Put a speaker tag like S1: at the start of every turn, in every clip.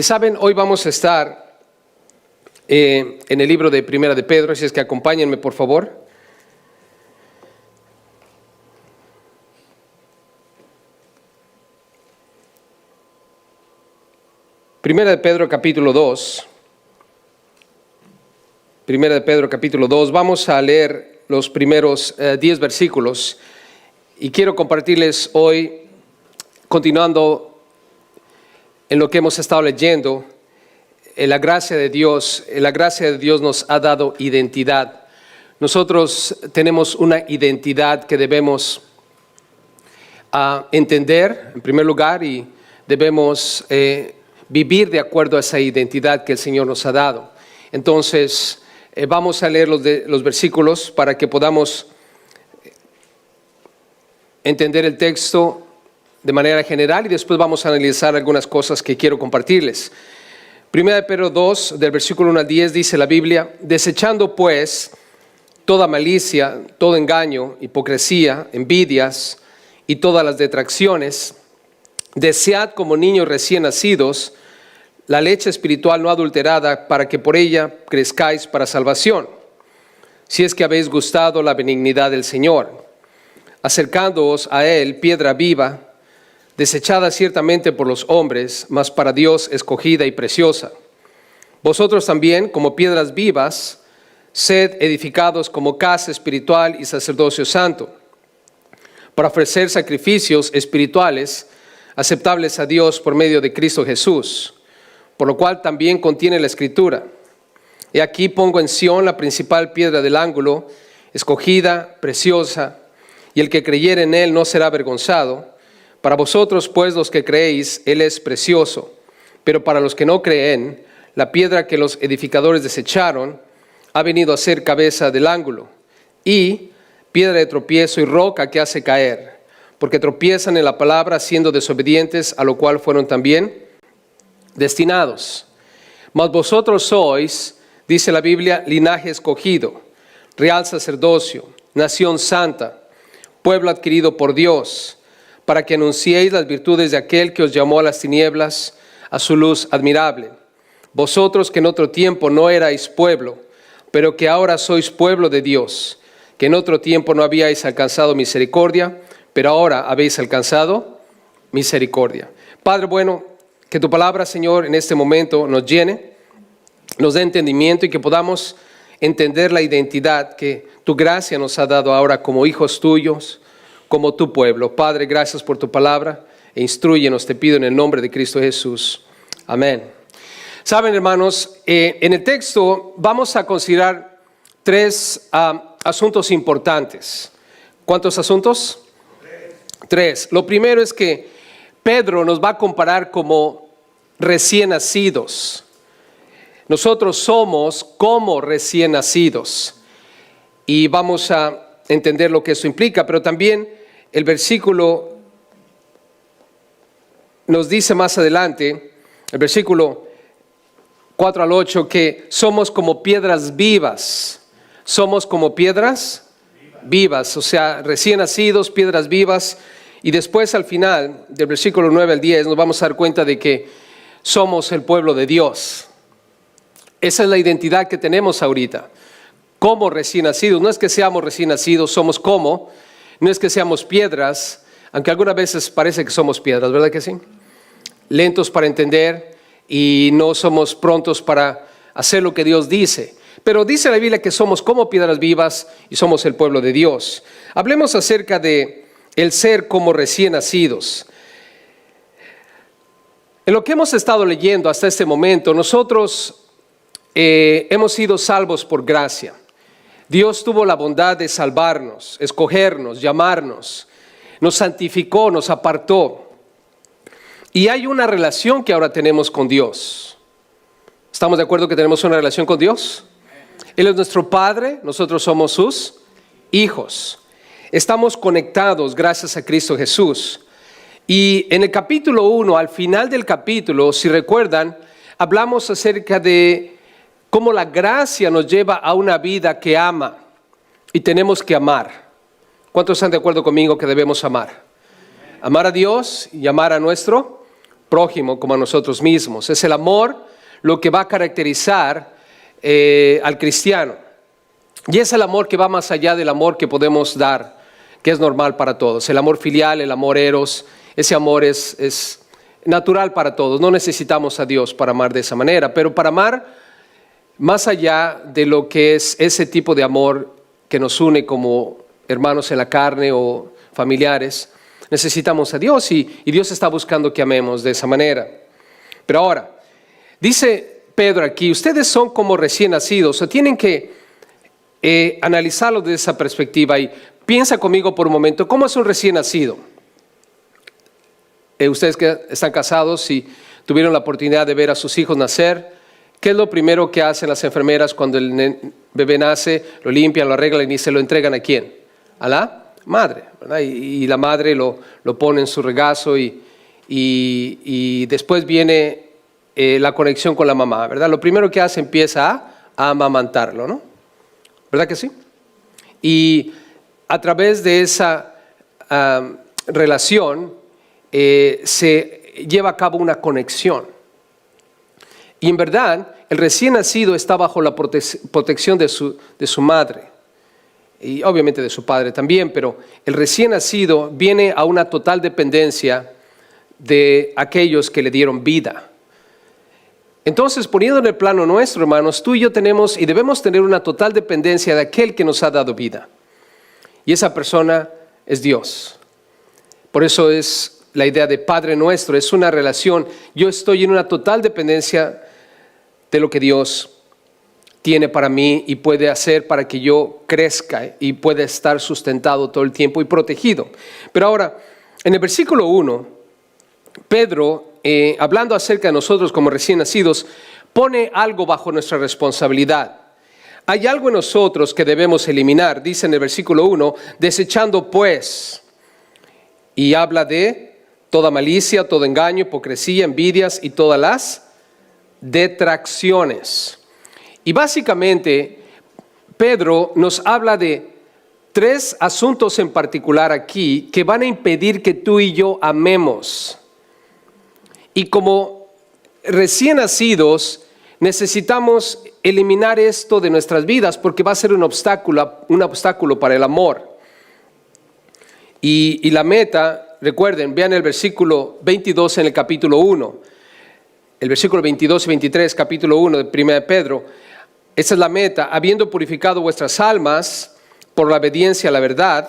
S1: Saben, hoy vamos a estar en el libro de Primera de Pedro, así es que acompáñenme por favor. Primera de Pedro capítulo 2. Primera de Pedro capítulo 2. Vamos a leer los primeros 10 versículos y quiero compartirles hoy, continuando en lo que hemos estado leyendo, la gracia de Dios nos ha dado identidad. Nosotros tenemos una identidad que debemos entender en primer lugar y debemos vivir de acuerdo a esa identidad que el Señor nos ha dado. Entonces, vamos a leer los versículos para que podamos entender el texto de manera general y después vamos a analizar algunas cosas que quiero compartirles. Primera de Pedro 2, del versículo 1 al 10, dice la Biblia: desechando pues toda malicia, todo engaño, hipocresía, envidias y todas las detracciones, desead como niños recién nacidos la leche espiritual no adulterada, para que por ella crezcáis para salvación, si es que habéis gustado la benignidad del Señor, acercándoos a Él, piedra viva, desechada ciertamente por los hombres, mas para Dios escogida y preciosa. Vosotros también, como piedras vivas, sed edificados como casa espiritual y sacerdocio santo, para ofrecer sacrificios espirituales aceptables a Dios por medio de Cristo Jesús, por lo cual también contiene la Escritura: he aquí pongo en Sión la principal piedra del ángulo, escogida, preciosa, y el que creyere en Él no será avergonzado. Para vosotros, pues, los que creéis, Él es precioso, pero para los que no creen, la piedra que los edificadores desecharon ha venido a ser cabeza del ángulo, y piedra de tropiezo y roca que hace caer, porque tropiezan en la palabra, siendo desobedientes, a lo cual fueron también destinados. Mas vosotros sois, dice la Biblia, linaje escogido, real sacerdocio, nación santa, pueblo adquirido por Dios, para que anunciéis las virtudes de aquel que os llamó a las tinieblas, a su luz admirable. Vosotros que en otro tiempo no erais pueblo, pero que ahora sois pueblo de Dios, que en otro tiempo no habíais alcanzado misericordia, pero ahora habéis alcanzado misericordia. Padre bueno, que tu palabra, Señor, en este momento nos llene, nos dé entendimiento y que podamos entender la identidad que tu gracia nos ha dado ahora como hijos tuyos, como tu pueblo. Padre, gracias por tu palabra e instrúyenos, te pido en el nombre de Cristo Jesús. Amén. Saben, hermanos, en el texto vamos a considerar tres asuntos importantes. ¿Cuántos asuntos? Tres. Lo primero es que Pedro nos va a comparar como recién nacidos. Nosotros somos como recién nacidos y vamos a entender lo que eso implica, pero también el versículo nos dice más adelante, el versículo 4 al 8, que somos como piedras vivas. Somos como piedras vivas, o sea, recién nacidos, piedras vivas. Y después al final, del versículo 9 al 10, nos vamos a dar cuenta de que somos el pueblo de Dios. Esa es la identidad que tenemos ahorita, como recién nacidos. No es que seamos recién nacidos, somos como, no es que seamos piedras, aunque algunas veces parece que somos piedras, ¿verdad que sí? Lentos para entender y no somos prontos para hacer lo que Dios dice. Pero dice la Biblia que somos como piedras vivas y somos el pueblo de Dios. Hablemos acerca de el ser como recién nacidos. En lo que hemos estado leyendo hasta este momento, nosotros hemos sido salvos por gracia. Dios tuvo la bondad de salvarnos, escogernos, llamarnos, nos santificó, nos apartó. Y hay una relación que ahora tenemos con Dios. ¿Estamos de acuerdo que tenemos una relación con Dios? Él es nuestro Padre, nosotros somos sus hijos. Estamos conectados gracias a Cristo Jesús. Y en el capítulo 1, al final del capítulo, si recuerdan, hablamos acerca de cómo la gracia nos lleva a una vida que ama y tenemos que amar. ¿Cuántos están de acuerdo conmigo que debemos amar? Amar a Dios y amar a nuestro prójimo como a nosotros mismos. Es el amor lo que va a caracterizar al cristiano. Y es el amor que va más allá del amor que podemos dar, que es normal para todos. El amor filial, el amor eros, ese amor es natural para todos. No necesitamos a Dios para amar de esa manera, pero para amar más allá de lo que es ese tipo de amor que nos une como hermanos en la carne o familiares, necesitamos a Dios y Dios está buscando que amemos de esa manera. Pero ahora, dice Pedro aquí, ustedes son como recién nacidos, o tienen que analizarlo desde esa perspectiva y piensa conmigo por un momento, ¿cómo es un recién nacido? Ustedes que están casados y tuvieron la oportunidad de ver a sus hijos nacer, ¿qué es lo primero que hacen las enfermeras cuando el bebé nace? Lo limpian, lo arreglan y se lo entregan ¿a quién? A la madre, ¿verdad? Y la madre lo pone en su regazo y después viene la conexión con la mamá, ¿verdad? Lo primero que hace empieza a amamantarlo, ¿no? ¿Verdad que sí? Y a través de esa relación se lleva a cabo una conexión. Y en verdad, el recién nacido está bajo la protección de su madre. Y obviamente de su padre también, pero el recién nacido viene a una total dependencia de aquellos que le dieron vida. Entonces, poniendo en el plano nuestro, hermanos, tú y yo tenemos y debemos tener una total dependencia de aquel que nos ha dado vida. Y esa persona es Dios. Por eso es la idea de Padre Nuestro, es una relación. Yo estoy en una total dependencia de lo que Dios tiene para mí y puede hacer para que yo crezca y pueda estar sustentado todo el tiempo y protegido. Pero ahora, en el versículo 1, Pedro, hablando acerca de nosotros como recién nacidos, pone algo bajo nuestra responsabilidad. Hay algo en nosotros que debemos eliminar, dice en el versículo 1, desechando pues, y habla de toda malicia, todo engaño, hipocresía, envidias y todas las detracciones. Y básicamente, Pedro nos habla de 3 asuntos en particular aquí que van a impedir que tú y yo amemos. Y como recién nacidos, necesitamos eliminar esto de nuestras vidas porque va a ser un obstáculo para el amor. Y la meta, recuerden, vean el versículo 22 en el capítulo 1, el versículo 22 y 23, capítulo 1 de 1 de Pedro. Esa es la meta, habiendo purificado vuestras almas por la obediencia a la verdad,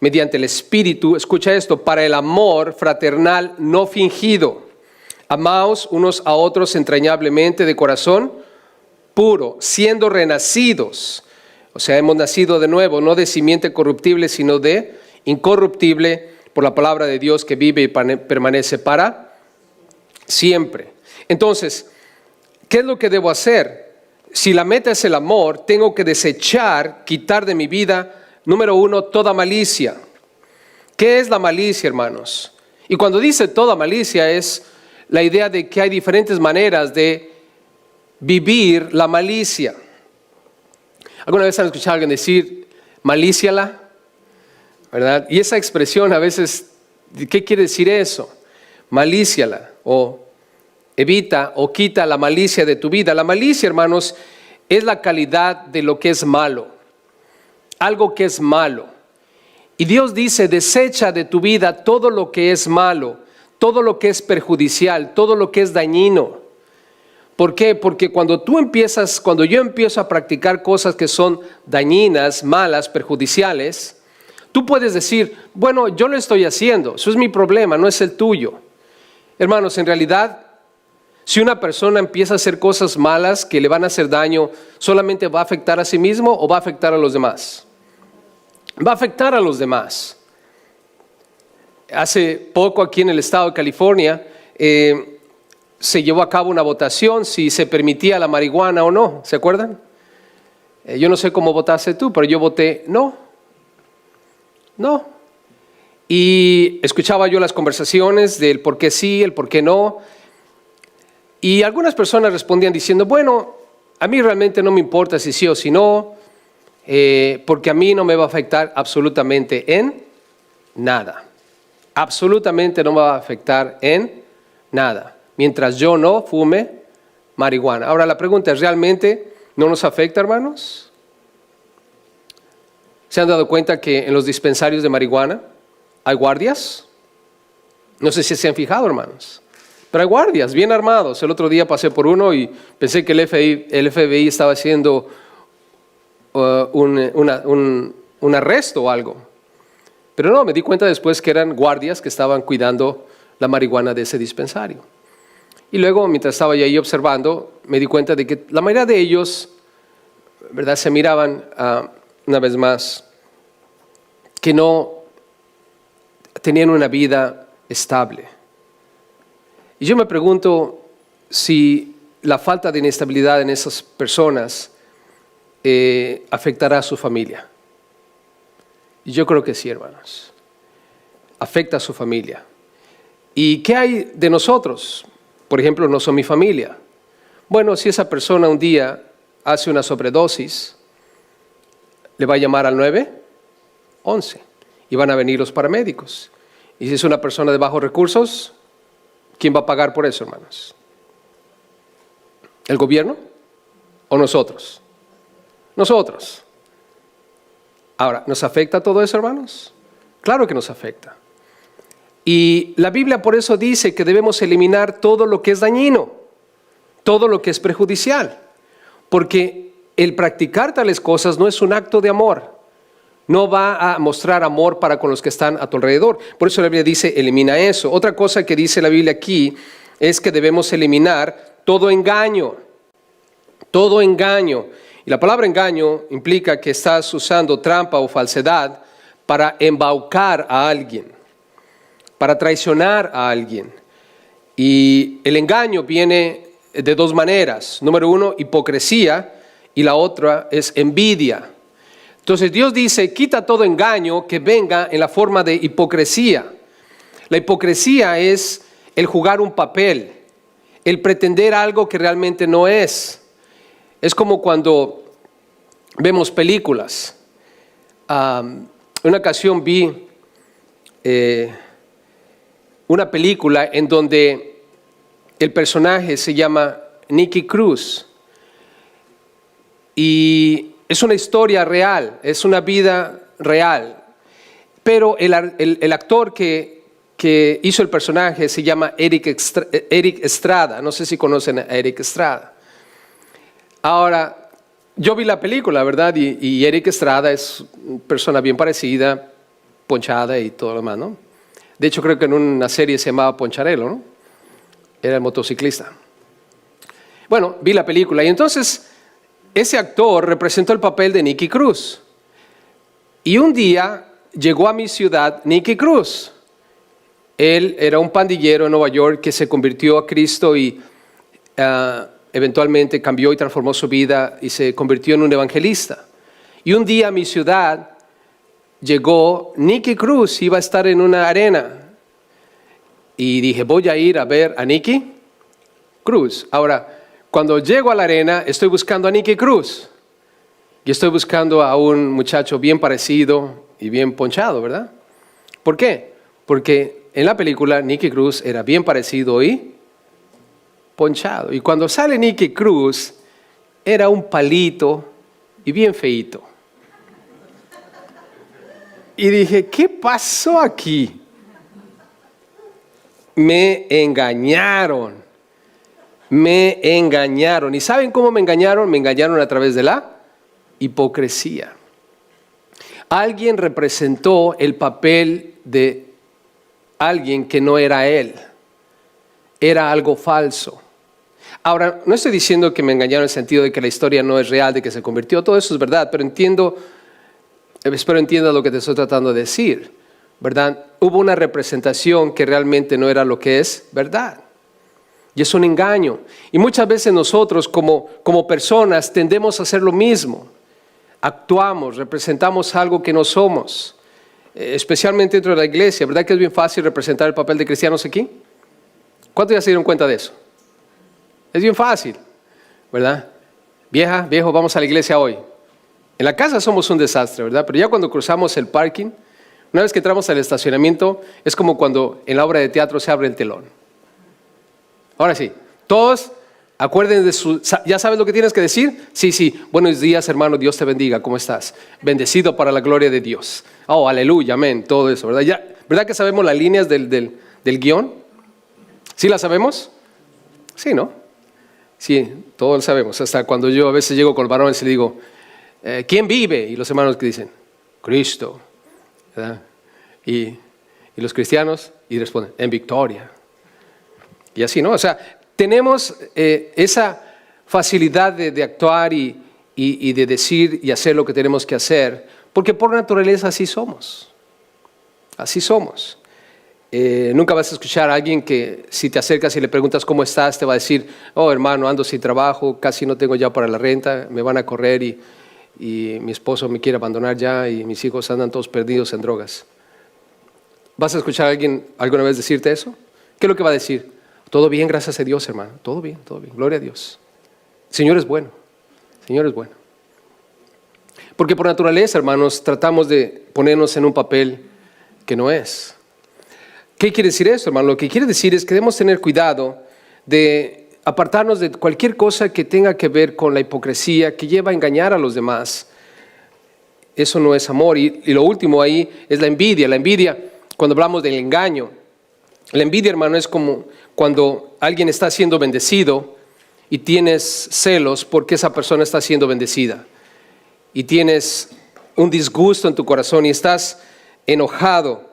S1: mediante el Espíritu, escucha esto, para el amor fraternal no fingido. Amaos unos a otros entrañablemente de corazón puro, siendo renacidos. O sea, hemos nacido de nuevo, no de simiente corruptible, sino de incorruptible, por la palabra de Dios que vive y permanece para siempre. Entonces, ¿qué es lo que debo hacer? Si la meta es el amor, tengo que desechar, quitar de mi vida, número 1, toda malicia. ¿Qué es la malicia, hermanos? Y cuando dice toda malicia es la idea de que hay diferentes maneras de vivir la malicia. ¿Alguna vez han escuchado a alguien decir malíciala? ¿Verdad? Y esa expresión a veces, ¿qué quiere decir eso? Malíciala o evita o quita la malicia de tu vida. La malicia, hermanos, es la calidad de lo que es malo. Algo que es malo. Y Dios dice, desecha de tu vida todo lo que es malo, todo lo que es perjudicial, todo lo que es dañino. ¿Por qué? Porque cuando yo empiezo a practicar cosas que son dañinas, malas, perjudiciales, tú puedes decir, bueno, yo lo estoy haciendo, eso es mi problema, no es el tuyo. Hermanos, en realidad, si una persona empieza a hacer cosas malas que le van a hacer daño, ¿solamente va a afectar a sí mismo o va a afectar a los demás? Va a afectar a los demás. Hace poco aquí en el estado de California se llevó a cabo una votación si se permitía la marihuana o no, ¿se acuerdan? Yo no sé cómo votaste tú, pero yo voté no. Y escuchaba yo las conversaciones del por qué sí, el por qué no. Y algunas personas respondían diciendo, bueno, a mí realmente no me importa si sí o si no, porque a mí no me va a afectar absolutamente en nada. Absolutamente no me va a afectar en nada, mientras yo no fume marihuana. Ahora la pregunta es, ¿realmente no nos afecta, hermanos? ¿Se han dado cuenta que en los dispensarios de marihuana hay guardias? No sé si se han fijado, hermanos, pero hay guardias bien armados. El otro día pasé por uno y pensé que el FBI estaba haciendo un arresto o algo. Pero no, me di cuenta después que eran guardias que estaban cuidando la marihuana de ese dispensario. Y luego, mientras estaba yo ahí observando, me di cuenta de que la mayoría de ellos, ¿verdad?, se miraban, una vez más, que no tenían una vida estable. Y yo me pregunto si la falta de inestabilidad en esas personas afectará a su familia. Y yo creo que sí, hermanos. Afecta a su familia. ¿Y qué hay de nosotros? Por ejemplo, no son mi familia. Bueno, si esa persona un día hace una sobredosis, le va a llamar al 911 y van a venir los paramédicos. Y si es una persona de bajos recursos, ¿quién va a pagar por eso, hermanos? ¿El gobierno o nosotros? Nosotros. Ahora, ¿nos afecta todo eso, hermanos? Claro que nos afecta. Y la Biblia por eso dice que debemos eliminar todo lo que es dañino, todo lo que es perjudicial, porque el practicar tales cosas no es un acto de amor, no va a mostrar amor para con los que están a tu alrededor. Por eso la Biblia dice, elimina eso. Otra cosa que dice la Biblia aquí es que debemos eliminar todo engaño, todo engaño. Y la palabra engaño implica que estás usando trampa o falsedad para embaucar a alguien, para traicionar a alguien. Y el engaño viene de dos maneras. Número uno, hipocresía, y la otra es envidia. Entonces Dios dice, quita todo engaño que venga en la forma de hipocresía. La hipocresía es el jugar un papel, el pretender algo que realmente no es. Es como cuando vemos películas. En una ocasión vi una película en donde el personaje se llama Nicky Cruz. Y es una historia real, es una vida real. Pero el actor que hizo el personaje se llama Eric Estrada. No sé si conocen a Eric Estrada. Ahora, yo vi la película, ¿verdad? Y Eric Estrada es una persona bien parecida, ponchada y todo lo demás, ¿no? De hecho, creo que en una serie se llamaba Poncharelo, ¿no? Era el motociclista. Bueno, vi la película y entonces ese actor representó el papel de Nicky Cruz. Y un día llegó a mi ciudad Nicky Cruz. Él era un pandillero en Nueva York que se convirtió a Cristo y eventualmente cambió y transformó su vida y se convirtió en un evangelista. Y un día a mi ciudad llegó Nicky Cruz, iba a estar en una arena. Y dije, voy a ir a ver a Nicky Cruz. Ahora, cuando llego a la arena, estoy buscando a Nicky Cruz. Y estoy buscando a un muchacho bien parecido y bien ponchado, ¿verdad? ¿Por qué? Porque en la película Nicky Cruz era bien parecido y ponchado. Y cuando sale Nicky Cruz, era un palito y bien feíto. Y dije, ¿qué pasó aquí? Me engañaron. Me engañaron. ¿Y saben cómo me engañaron? Me engañaron a través de la hipocresía. Alguien representó el papel de alguien que no era él. Era algo falso. Ahora, no estoy diciendo que me engañaron en el sentido de que la historia no es real, de que se convirtió. Todo eso es verdad, pero espero entiendas lo que te estoy tratando de decir, ¿verdad? Hubo una representación que realmente no era lo que es verdad. Y es un engaño. Y muchas veces nosotros como personas tendemos a hacer lo mismo. Actuamos, representamos algo que no somos. Especialmente dentro de la iglesia. ¿Verdad que es bien fácil representar el papel de cristianos aquí? ¿Cuántos ya se dieron cuenta de eso? Es bien fácil, ¿verdad? Viejo, vamos a la iglesia hoy. En la casa somos un desastre, ¿verdad? Pero ya cuando cruzamos el parking, una vez que entramos al estacionamiento, es como cuando en la obra de teatro se abre el telón. Ahora sí, todos acuerden de su... ¿Ya sabes lo que tienes que decir? Sí, sí. Buenos días, hermano. Dios te bendiga. ¿Cómo estás? Bendecido para la gloria de Dios. Oh, aleluya, amén. Todo eso, ¿verdad? Ya, ¿verdad que sabemos las líneas del guión? ¿Sí las sabemos? Sí, ¿no? Sí, todos lo sabemos. Hasta cuando yo a veces llego con los varones y le digo, ¿quién vive? Y los hermanos que dicen, Cristo, ¿verdad? Y los cristianos, y responden, en victoria. Y así, ¿no? O sea, tenemos esa facilidad de actuar y de decir y hacer lo que tenemos que hacer, porque por naturaleza así somos. Así somos. Nunca vas a escuchar a alguien que si te acercas y le preguntas cómo estás, te va a decir, oh hermano, ando sin trabajo, casi no tengo ya para la renta, me van a correr y mi esposo me quiere abandonar ya y mis hijos andan todos perdidos en drogas. ¿Vas a escuchar a alguien alguna vez decirte eso? ¿Qué es lo que va a decir? Todo bien, gracias a Dios, hermano. Todo bien, gloria a Dios. El Señor es bueno, el Señor es bueno. Porque por naturaleza, hermanos, tratamos de ponernos en un papel que no es. ¿Qué quiere decir eso, hermano? Lo que quiere decir es que debemos tener cuidado de apartarnos de cualquier cosa que tenga que ver con la hipocresía, que lleva a engañar a los demás. Eso no es amor. Y lo último ahí es la envidia. La envidia, cuando hablamos del engaño, la envidia, hermano, es como cuando alguien está siendo bendecido y tienes celos porque esa persona está siendo bendecida. Y tienes un disgusto en tu corazón y estás enojado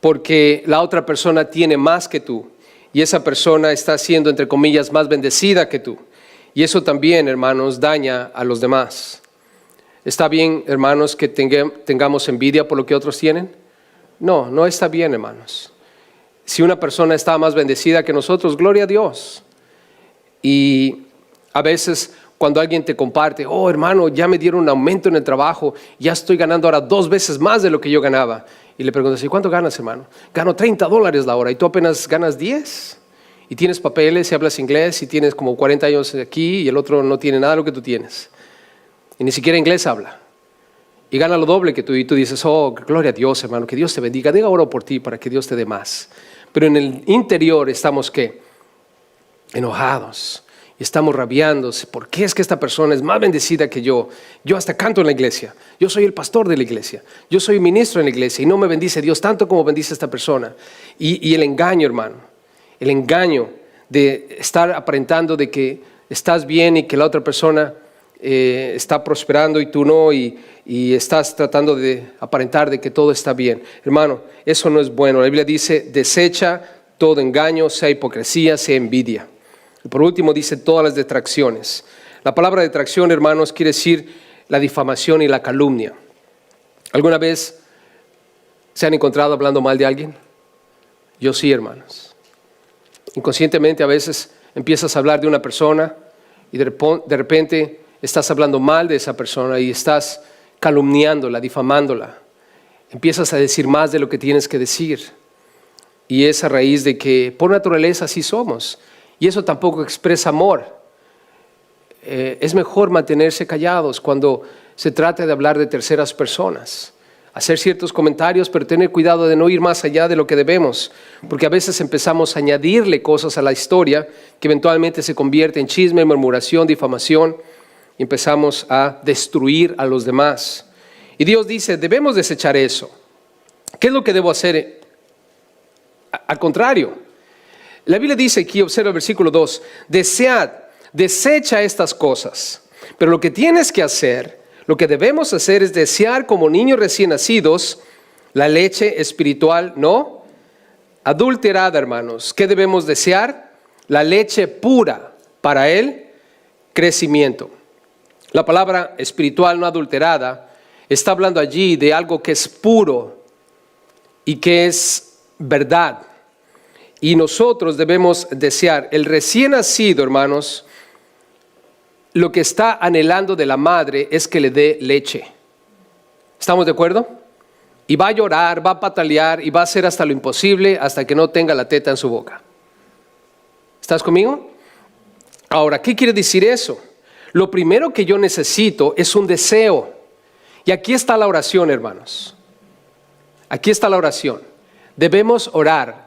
S1: porque la otra persona tiene más que tú y esa persona está siendo, entre comillas, más bendecida que tú. Y eso también, hermanos, daña a los demás. ¿Está bien, hermanos, que tengamos envidia por lo que otros tienen? No, no está bien, hermanos. Si una persona está más bendecida que nosotros, gloria a Dios. Y a veces cuando alguien te comparte, oh hermano, ya me dieron un aumento en el trabajo, ya estoy ganando ahora 2 veces más de lo que yo ganaba. Y le preguntas, ¿y cuánto ganas, hermano? Gano $30 la hora y tú apenas ganas 10. Y tienes papeles y hablas inglés y tienes como 40 años aquí y el otro no tiene nada de lo que tú tienes. Y ni siquiera inglés habla. Y gana lo doble que tú y tú dices, oh, gloria a Dios, hermano, que Dios te bendiga. Diga oro por ti para que Dios te dé más. Pero en el interior estamos, ¿qué? Enojados. Y estamos rabiándose. ¿Por qué es que esta persona es más bendecida que yo? Yo hasta canto en la iglesia. Yo soy el pastor de la iglesia. Yo soy ministro en la iglesia. Y no me bendice Dios tanto como bendice esta persona. Y el engaño, hermano. El engaño de estar aparentando de que estás bien y que la otra persona está prosperando y tú no. Y estás tratando de aparentar de que todo está bien. Hermano, eso no es bueno. La Biblia dice, desecha todo engaño, sea hipocresía, sea envidia. Y por último dice todas las detracciones. La palabra detracción, hermanos, quiere decir la difamación y la calumnia. ¿Alguna vez se han encontrado hablando mal de alguien? Yo sí, hermanos. Inconscientemente a veces empiezas a hablar de una persona y de repente estás hablando mal de esa persona y estás calumniándola, difamándola. Empiezas a decir más de lo que tienes que decir. Y es a raíz de que por naturaleza así somos. Y eso tampoco expresa amor. Es mejor mantenerse callados cuando se trata de hablar de terceras personas. Hacer ciertos comentarios, pero tener cuidado de no ir más allá de lo que debemos. Porque a veces empezamos a añadirle cosas a la historia que eventualmente se convierte en chisme, murmuración, difamación. Y empezamos a destruir a los demás. Y Dios dice, debemos desechar eso. ¿Qué es lo que debo hacer? Al contrario. La Biblia dice aquí, observa el versículo 2, desecha estas cosas. Pero lo que tienes que hacer, lo que debemos hacer es desear como niños recién nacidos la leche espiritual, no adulterada, hermanos. ¿Qué debemos desear? La leche pura para el crecimiento. La palabra espiritual no adulterada está hablando allí de algo que es puro y que es verdad. Y nosotros debemos desear, el recién nacido, hermanos, lo que está anhelando de la madre es que le dé leche. ¿Estamos de acuerdo? Y va a llorar, va a patalear y va a hacer hasta lo imposible hasta que no tenga la teta en su boca. ¿Estás conmigo? Ahora, ¿qué quiere decir eso? Lo primero que yo necesito es un deseo. Y aquí está la oración, hermanos. Aquí está la oración. Debemos orar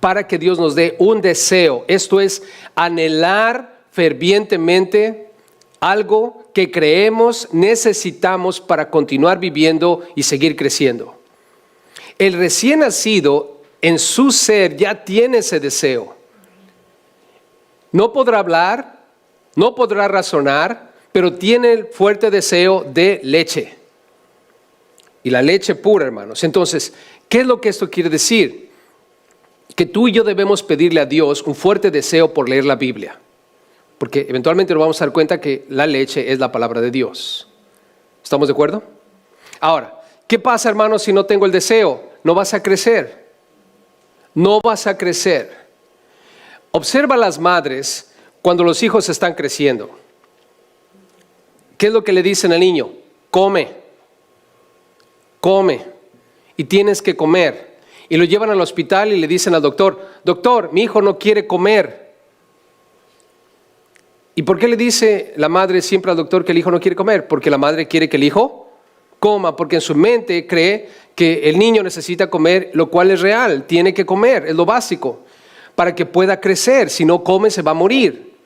S1: para que Dios nos dé un deseo. Esto es anhelar fervientemente algo que creemos necesitamos para continuar viviendo y seguir creciendo. El recién nacido en su ser ya tiene ese deseo. No podrá hablar, no podrá razonar, pero tiene el fuerte deseo de leche. Y la leche pura, hermanos. Entonces, ¿qué es lo que esto quiere decir? Que tú y yo debemos pedirle a Dios un fuerte deseo por leer la Biblia. Porque eventualmente nos vamos a dar cuenta que la leche es la palabra de Dios. ¿Estamos de acuerdo? Ahora, ¿qué pasa, hermanos, si no tengo el deseo? No vas a crecer. No vas a crecer. Observa a las madres cuando los hijos están creciendo. ¿Qué es lo que le dicen al niño? Come. Come. Y tienes que comer. Y lo llevan al hospital y le dicen al doctor, doctor, mi hijo no quiere comer. ¿Y por qué le dice la madre siempre al doctor que el hijo no quiere comer? Porque la madre quiere que el hijo coma, porque en su mente cree que el niño necesita comer, lo cual es real, tiene que comer, es lo básico, para que pueda crecer. Si no come, se va a morir.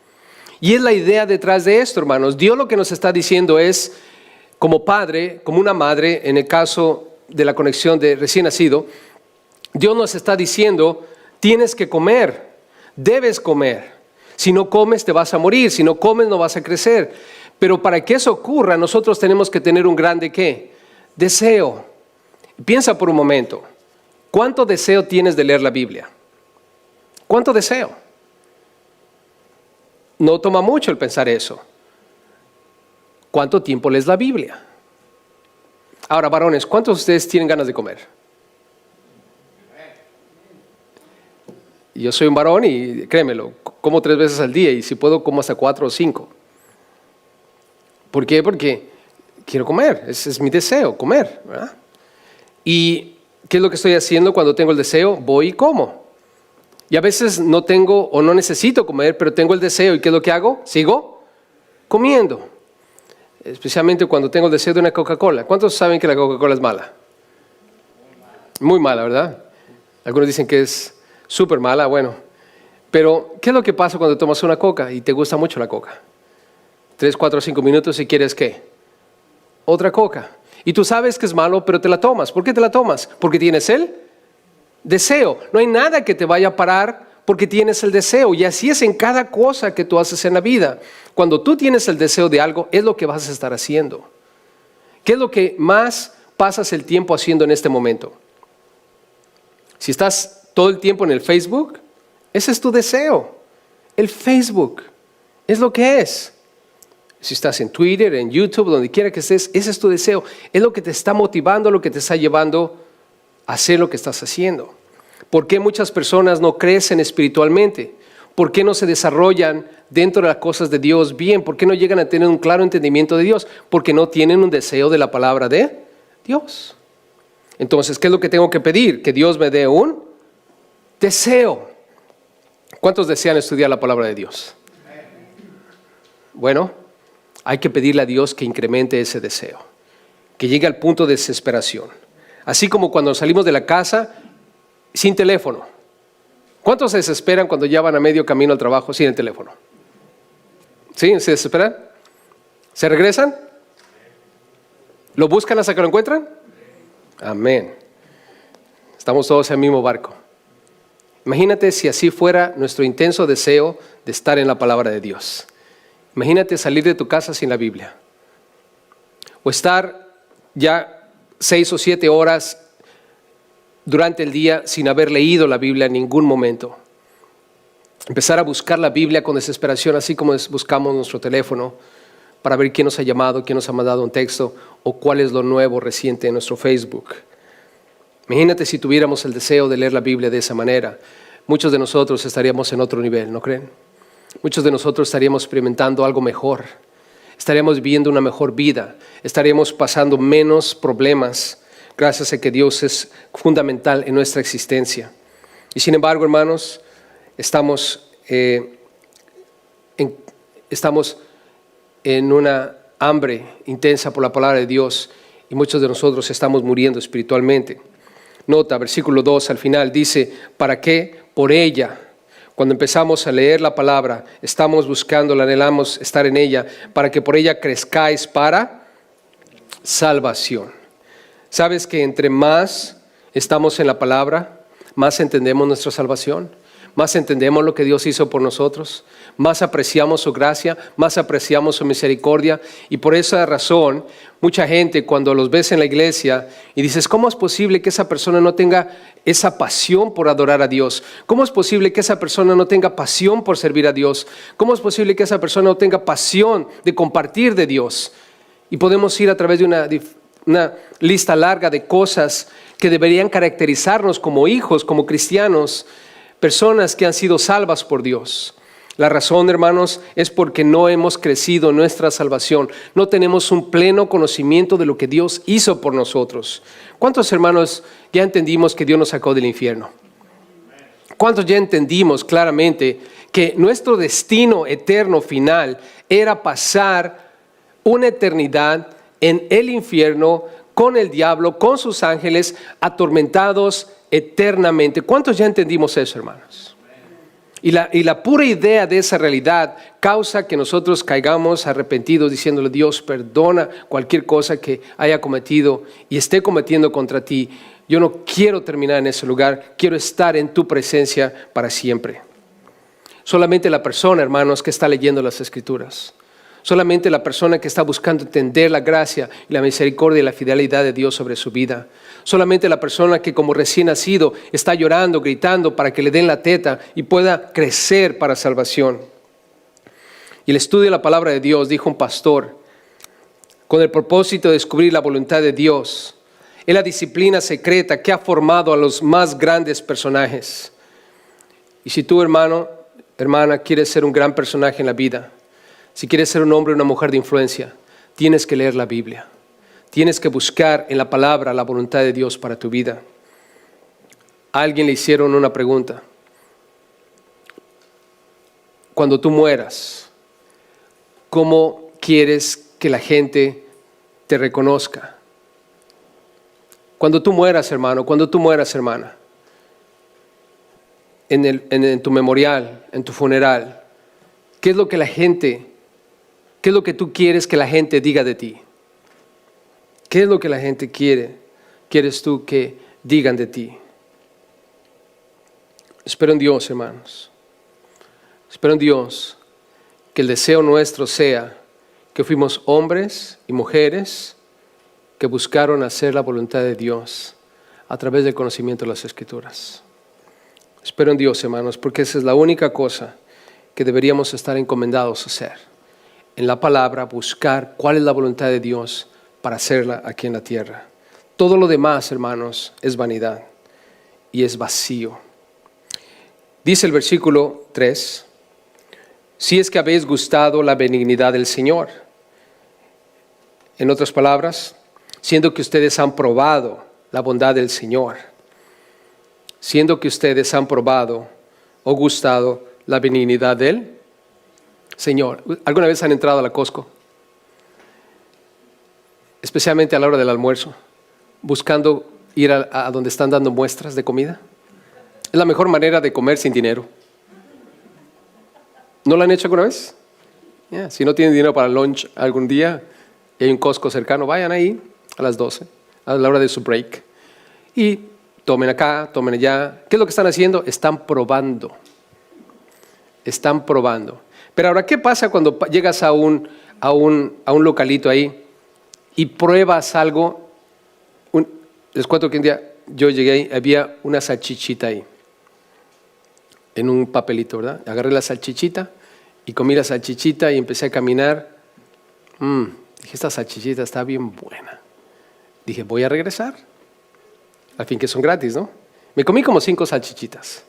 S1: Y es la idea detrás de esto, hermanos. Dios lo que nos está diciendo es, como padre, como una madre, en el caso de la conexión de recién nacido, Dios nos está diciendo, tienes que comer, debes comer. Si no comes te vas a morir, si no comes no vas a crecer. Pero para que eso ocurra nosotros tenemos que tener un grande ¿qué? Deseo. Piensa por un momento, ¿cuánto deseo tienes de leer la Biblia? ¿Cuánto deseo? No toma mucho el pensar eso. ¿Cuánto tiempo lees la Biblia? Ahora, varones, ¿cuántos de ustedes tienen ganas de comer? Yo soy un varón y créemelo, como 3 veces al día y si puedo como hasta 4 o 5. ¿Por qué? Porque quiero comer, ese es mi deseo, comer, ¿verdad? ¿Y qué es lo que estoy haciendo cuando tengo el deseo? Voy y como. Y a veces no tengo o no necesito comer, pero tengo el deseo. ¿Y qué es lo que hago? Sigo comiendo. Especialmente cuando tengo el deseo de una Coca-Cola. ¿Cuántos saben que la Coca-Cola es mala? Muy mala, ¿verdad? Algunos dicen que es súper mala, bueno. Pero, ¿qué es lo que pasa cuando tomas una coca y te gusta mucho la coca? 3, 4, 5 minutos y quieres ¿qué? Otra coca. Y tú sabes que es malo, pero te la tomas. ¿Por qué te la tomas? Porque tienes el deseo. No hay nada que te vaya a parar porque tienes el deseo. Y así es en cada cosa que tú haces en la vida. Cuando tú tienes el deseo de algo, es lo que vas a estar haciendo. ¿Qué es lo que más pasas el tiempo haciendo en este momento? Si estás todo el tiempo en el Facebook, ese es tu deseo. El Facebook es lo que es. Si estás en Twitter, en YouTube, donde quiera que estés, ese es tu deseo. Es lo que te está motivando, lo que te está llevando a hacer lo que estás haciendo. ¿Por qué muchas personas no crecen espiritualmente? ¿Por qué no se desarrollan dentro de las cosas de Dios bien? ¿Por qué no llegan a tener un claro entendimiento de Dios? Porque no tienen un deseo de la palabra de Dios. Entonces, ¿qué es lo que tengo que pedir? Que Dios me dé un deseo. ¿Cuántos desean estudiar la palabra de Dios? Bueno, hay que pedirle a Dios que incremente ese deseo, que llegue al punto de desesperación. Así como cuando salimos de la casa sin teléfono. ¿Cuántos se desesperan cuando ya van a medio camino al trabajo sin el teléfono? ¿Sí? ¿Se desesperan? ¿Se regresan? ¿Lo buscan hasta que lo encuentran? Amén. Estamos todos en el mismo barco. Imagínate si así fuera nuestro intenso deseo de estar en la palabra de Dios. Imagínate salir de tu casa sin la Biblia. O estar ya 6 o 7 horas durante el día sin haber leído la Biblia en ningún momento. Empezar a buscar la Biblia con desesperación, así como buscamos nuestro teléfono para ver quién nos ha llamado, quién nos ha mandado un texto o cuál es lo nuevo reciente en nuestro Facebook. Imagínate si tuviéramos el deseo de leer la Biblia de esa manera. Muchos de nosotros estaríamos en otro nivel, ¿no creen? Muchos de nosotros estaríamos experimentando algo mejor. Estaríamos viviendo una mejor vida. Estaríamos pasando menos problemas gracias a que Dios es fundamental en nuestra existencia. Y sin embargo, hermanos, estamos en una hambre intensa por la palabra de Dios y muchos de nosotros estamos muriendo espiritualmente. Nota, versículo 2 al final dice, ¿para qué? por ella. Cuando empezamos a leer la palabra, estamos buscándola, anhelamos estar en ella, para que por ella crezcáis para salvación. ¿Sabes que entre más estamos en la palabra, más entendemos nuestra salvación? Más entendemos lo que Dios hizo por nosotros, más apreciamos su gracia, más apreciamos su misericordia. Y por esa razón, mucha gente cuando los ves en la iglesia y dices, ¿cómo es posible que esa persona no tenga esa pasión por adorar a Dios? ¿Cómo es posible que esa persona no tenga pasión por servir a Dios? ¿Cómo es posible que esa persona no tenga pasión de compartir de Dios? Y podemos ir a través de una lista larga de cosas que deberían caracterizarnos como hijos, como cristianos, personas que han sido salvas por Dios. La razón, hermanos, es porque no hemos crecido en nuestra salvación. No tenemos un pleno conocimiento de lo que Dios hizo por nosotros. ¿Cuántos hermanos ya entendimos que Dios nos sacó del infierno? ¿Cuántos ya entendimos claramente que nuestro destino eterno final era pasar una eternidad en el infierno con el diablo, con sus ángeles, atormentados eternamente? ¿Cuántos ya entendimos eso, hermanos? Y la pura idea de esa realidad causa que nosotros caigamos arrepentidos diciéndole, Dios, perdona cualquier cosa que haya cometido y esté cometiendo contra ti. Yo no quiero terminar en ese lugar, quiero estar en tu presencia para siempre. Solamente la persona, hermanos, que está leyendo las Escrituras, solamente la persona que está buscando entender la gracia y la misericordia y la fidelidad de Dios sobre su vida. Solamente la persona que como recién nacido está llorando, gritando para que le den la teta y pueda crecer para salvación. Y el estudio de la palabra de Dios, dijo un pastor, con el propósito de descubrir la voluntad de Dios, es la disciplina secreta que ha formado a los más grandes personajes. Y si tú, hermano, hermana, quieres ser un gran personaje en la vida, si quieres ser un hombre o una mujer de influencia, tienes que leer la Biblia. Tienes que buscar en la palabra la voluntad de Dios para tu vida. A alguien le hicieron una pregunta. Cuando tú mueras, ¿cómo quieres que la gente te reconozca? Cuando tú mueras, hermano, cuando tú mueras, hermana, en tu memorial, en tu funeral, ¿qué es lo que qué es lo que tú quieres que la gente diga de ti? ¿Qué es lo que la gente quieres tú que digan de ti? Espero en Dios, hermanos. Espero en Dios que el deseo nuestro sea que fuimos hombres y mujeres que buscaron hacer la voluntad de Dios a través del conocimiento de las Escrituras. Espero en Dios, hermanos, porque esa es la única cosa que deberíamos estar encomendados a hacer. En la palabra, buscar cuál es la voluntad de Dios para hacerla aquí en la tierra. Todo lo demás, hermanos, es vanidad y es vacío. Dice el versículo 3, si es que habéis gustado la benignidad del Señor. En otras palabras, siendo que ustedes han probado la bondad del Señor, siendo que ustedes han probado o gustado la benignidad del Señor. ¿Alguna vez han entrado a la Costco? Especialmente a la hora del almuerzo, buscando ir a donde están dando muestras de comida. Es la mejor manera de comer sin dinero. ¿No lo han hecho alguna vez? Si no tienen dinero para el lunch algún día y hay un Costco cercano, vayan ahí a las 12, a la hora de su break. Y tomen acá, tomen allá. ¿Qué es lo que están haciendo? Están probando. Están probando. Pero ahora, ¿qué pasa cuando llegas a un localito ahí y pruebas algo? Les cuento que un día yo llegué ahí, había una salchichita ahí, en un papelito, ¿verdad? Agarré la salchichita y comí la salchichita y empecé a caminar. Dije, esta salchichita está bien buena. Dije, voy a regresar. Al fin que son gratis, ¿no? Me comí como 5 salchichitas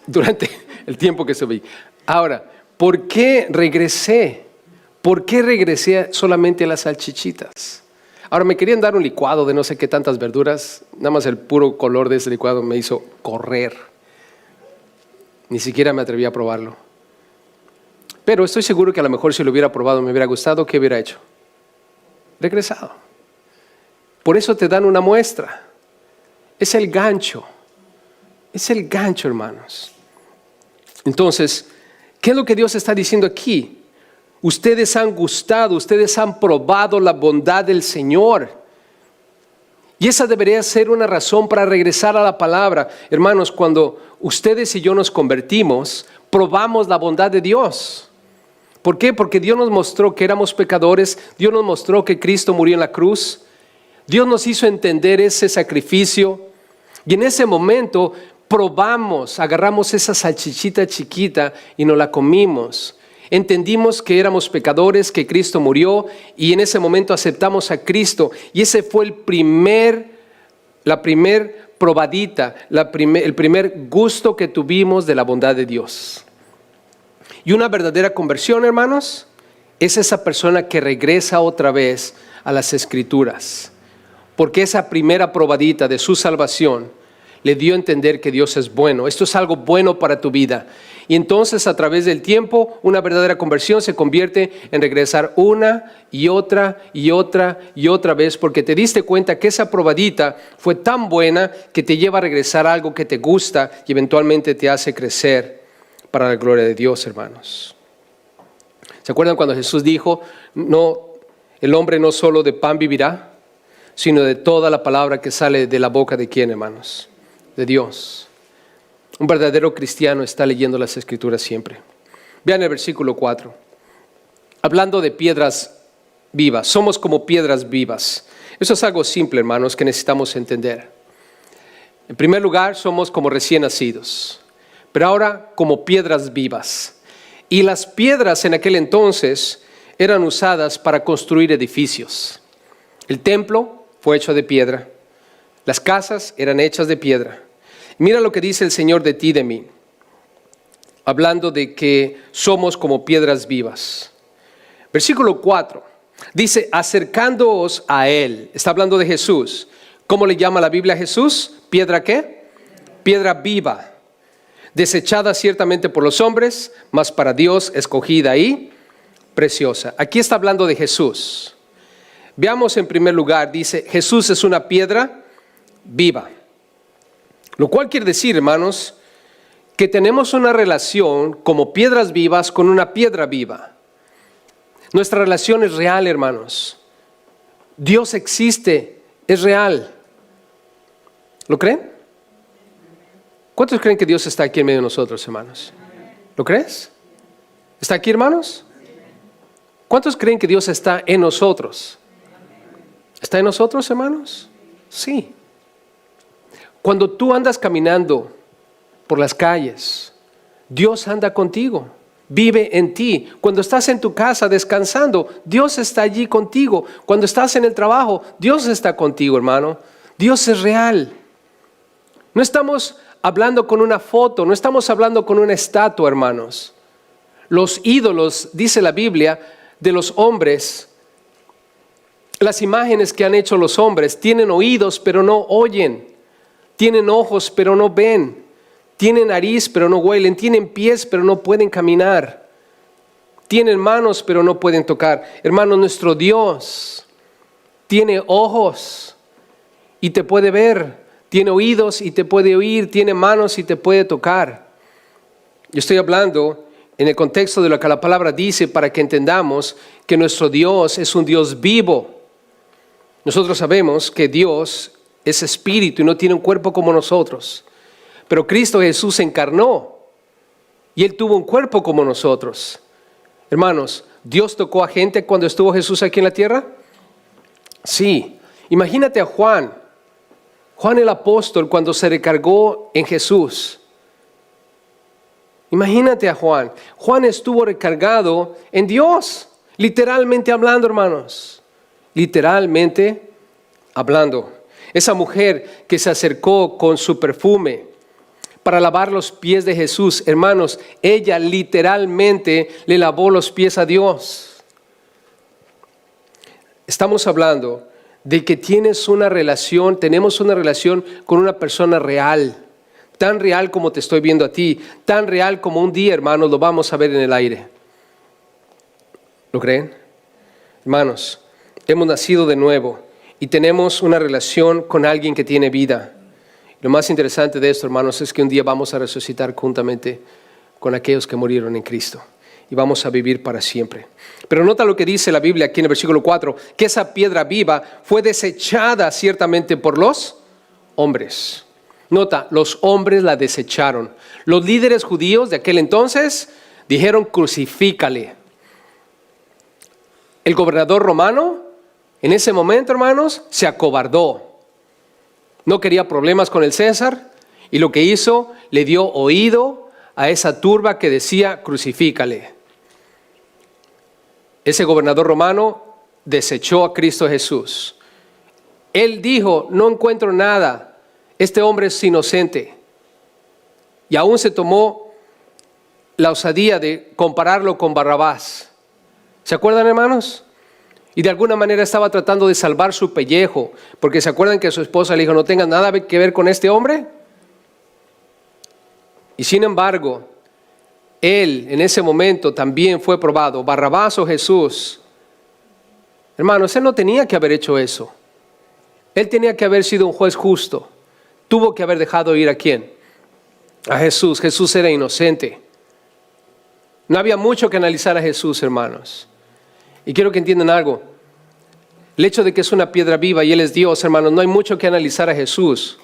S1: durante el tiempo que estuve ahí. Ahora, ¿por qué regresé? ¿Por qué regresé solamente a las salchichitas? Ahora, me querían dar un licuado de no sé qué tantas verduras. Nada más el puro color de ese licuado me hizo correr. Ni siquiera me atreví a probarlo. Pero estoy seguro que a lo mejor si lo hubiera probado me hubiera gustado. ¿Qué hubiera hecho? Regresado. Por eso te dan una muestra. Es el gancho. Es el gancho, hermanos. Entonces, ¿qué es lo que Dios está diciendo aquí? Ustedes han gustado, ustedes han probado la bondad del Señor. Y esa debería ser una razón para regresar a la palabra. Hermanos, cuando ustedes y yo nos convertimos, probamos la bondad de Dios. ¿Por qué? Porque Dios nos mostró que éramos pecadores, Dios nos mostró que Cristo murió en la cruz, Dios nos hizo entender ese sacrificio, y en ese momento probamos, agarramos esa salchichita chiquita y nos la comimos. Entendimos que éramos pecadores, que Cristo murió, y en ese momento aceptamos a Cristo, y ese fue la primer probadita, el primer gusto que tuvimos de la bondad de Dios. Y una verdadera conversión, hermanos, es esa persona que regresa otra vez a las Escrituras, porque esa primera probadita de su salvación le dio a entender que Dios es bueno. Esto es algo bueno para tu vida. Y entonces, a través del tiempo, una verdadera conversión se convierte en regresar una y otra y otra y otra vez, porque te diste cuenta que esa probadita fue tan buena que te lleva a regresar a algo que te gusta y eventualmente te hace crecer para la gloria de Dios, hermanos. ¿Se acuerdan cuando Jesús dijo, el hombre no solo de pan vivirá, sino de toda la palabra que sale de la boca de quién, hermanos? De Dios. Un verdadero cristiano está leyendo las Escrituras siempre. Vean el versículo 4. Hablando de piedras vivas, somos como piedras vivas. Eso es algo simple, hermanos, que necesitamos entender. En primer lugar, somos como recién nacidos, pero ahora como piedras vivas. Y las piedras en aquel entonces eran usadas para construir edificios. El templo fue hecho de piedra. Las casas eran hechas de piedra. Mira lo que dice el Señor de ti y de mí, hablando de que somos como piedras vivas. Versículo 4, dice, acercándoos a Él. Está hablando de Jesús. ¿Cómo le llama la Biblia a Jesús? ¿Piedra qué? Piedra viva. Desechada ciertamente por los hombres, mas para Dios escogida y preciosa. Aquí está hablando de Jesús. Veamos en primer lugar, dice, Jesús es una piedra viva. Lo cual quiere decir, hermanos, que tenemos una relación como piedras vivas con una piedra viva. Nuestra relación es real, hermanos. Dios existe, es real. ¿Lo creen? ¿Cuántos creen que Dios está aquí en medio de nosotros, hermanos? ¿Lo crees? ¿Está aquí, hermanos? ¿Cuántos creen que Dios está en nosotros? ¿Está en nosotros, hermanos? Sí. Cuando tú andas caminando por las calles, Dios anda contigo, vive en ti. Cuando estás en tu casa descansando, Dios está allí contigo. Cuando estás en el trabajo, Dios está contigo, hermano. Dios es real. No estamos hablando con una foto, no estamos hablando con una estatua, hermanos. Los ídolos, dice la Biblia, de los hombres, las imágenes que han hecho los hombres, tienen oídos pero no oyen. Tienen ojos, pero no ven. Tienen nariz, pero no huelen. Tienen pies, pero no pueden caminar. Tienen manos, pero no pueden tocar. Hermano, nuestro Dios tiene ojos y te puede ver. Tiene oídos y te puede oír. Tiene manos y te puede tocar. Yo estoy hablando en el contexto de lo que la palabra dice para que entendamos que nuestro Dios es un Dios vivo. Nosotros sabemos que Dios es espíritu y no tiene un cuerpo como nosotros. Pero Cristo Jesús se encarnó y Él tuvo un cuerpo como nosotros. Hermanos, ¿Dios tocó a gente cuando estuvo Jesús aquí en la tierra? Sí. Imagínate a Juan el apóstol cuando se recargó en Jesús. Imagínate a Juan. Juan estuvo recargado en Dios, literalmente hablando, hermanos. Literalmente hablando. Esa mujer que se acercó con su perfume para lavar los pies de Jesús, hermanos, ella literalmente le lavó los pies a Dios. Estamos hablando de que tenemos una relación con una persona real, tan real como te estoy viendo a ti, tan real como un día, hermanos, lo vamos a ver en el aire. ¿Lo creen? Hermanos, hemos nacido de nuevo. Y tenemos una relación con alguien que tiene vida. Lo más interesante de esto, hermanos, es que un día vamos a resucitar juntamente con aquellos que murieron en Cristo y vamos a vivir para siempre. Pero nota lo que dice la Biblia aquí en el versículo 4, que esa piedra viva fue desechada ciertamente por los hombres. Nota, los hombres la desecharon. Los líderes judíos de aquel entonces dijeron: crucifícale. El gobernador romano, en ese momento, hermanos, se acobardó. No quería problemas con el César y lo que hizo, le dio oído a esa turba que decía: crucifícale. Ese gobernador romano desechó a Cristo Jesús. Él dijo: no encuentro nada, este hombre es inocente. Y aún se tomó la osadía de compararlo con Barrabás. ¿Se acuerdan, hermanos? Y de alguna manera estaba tratando de salvar su pellejo, porque ¿se acuerdan que su esposa le dijo: no tengas nada que ver con este hombre? Y sin embargo, él en ese momento también fue probado. Barrabás o Jesús. Hermanos, él no tenía que haber hecho eso. Él tenía que haber sido un juez justo. Tuvo que haber dejado ir ¿a quién? A Jesús. Jesús era inocente. No había mucho que analizar a Jesús, hermanos. Y quiero que entiendan algo. El hecho de que es una piedra viva y Él es Dios, hermanos, no hay mucho que analizar a Jesús.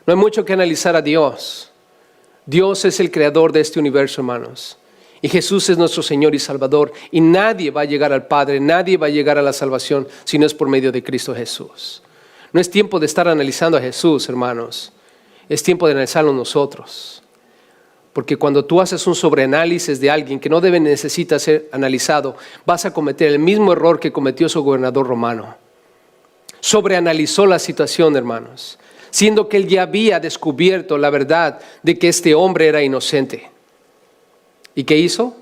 S1: No hay mucho que analizar a Dios. Dios es el creador de este universo, hermanos. Y Jesús es nuestro Señor y Salvador. Y nadie va a llegar al Padre, nadie va a llegar a la salvación si no es por medio de Cristo Jesús. No es tiempo de estar analizando a Jesús, hermanos. Es tiempo de analizarlo nosotros. Porque cuando tú haces un sobreanálisis de alguien que no necesita ser analizado, vas a cometer el mismo error que cometió su gobernador romano. Sobreanalizó la situación, hermanos, siendo que él ya había descubierto la verdad de que este hombre era inocente. ¿Y qué hizo?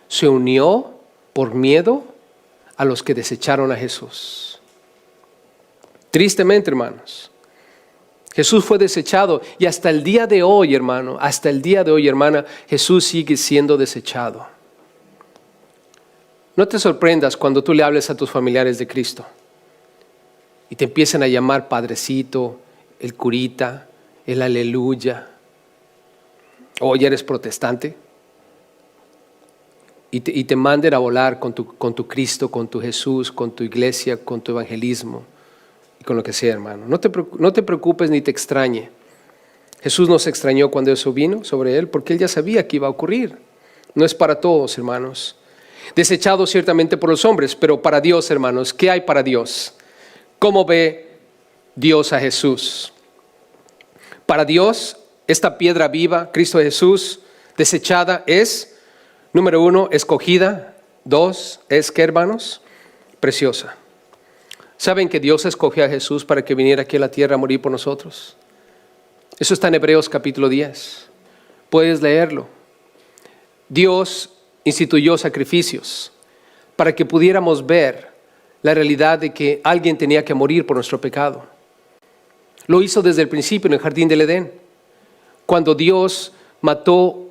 S1: Se unió por miedo a los que desecharon a Jesús. Tristemente, hermanos, Jesús fue desechado y hasta el día de hoy, hermano, hasta el día de hoy, hermana, Jesús sigue siendo desechado. No te sorprendas cuando tú le hables a tus familiares de Cristo y te empiecen a llamar padrecito, el curita, el aleluya. O ya eres protestante y te manden a volar con tu Cristo, con tu Jesús, con tu iglesia, con tu evangelismo. Y con lo que sea, hermano. No te preocupes ni te extrañe. Jesús no se extrañó cuando eso vino sobre él, porque él ya sabía que iba a ocurrir. No es para todos, hermanos. Desechado ciertamente por los hombres, pero para Dios, hermanos, ¿qué hay para Dios? ¿Cómo ve Dios a Jesús? Para Dios, esta piedra viva, Cristo Jesús, desechada es, número 1, escogida. 2, es ¿qué, hermanos? Preciosa. ¿Saben que Dios escogió a Jesús para que viniera aquí a la tierra a morir por nosotros? Eso está en Hebreos capítulo 10. Puedes leerlo. Dios instituyó sacrificios para que pudiéramos ver la realidad de que alguien tenía que morir por nuestro pecado. Lo hizo desde el principio en el jardín del Edén, cuando Dios mató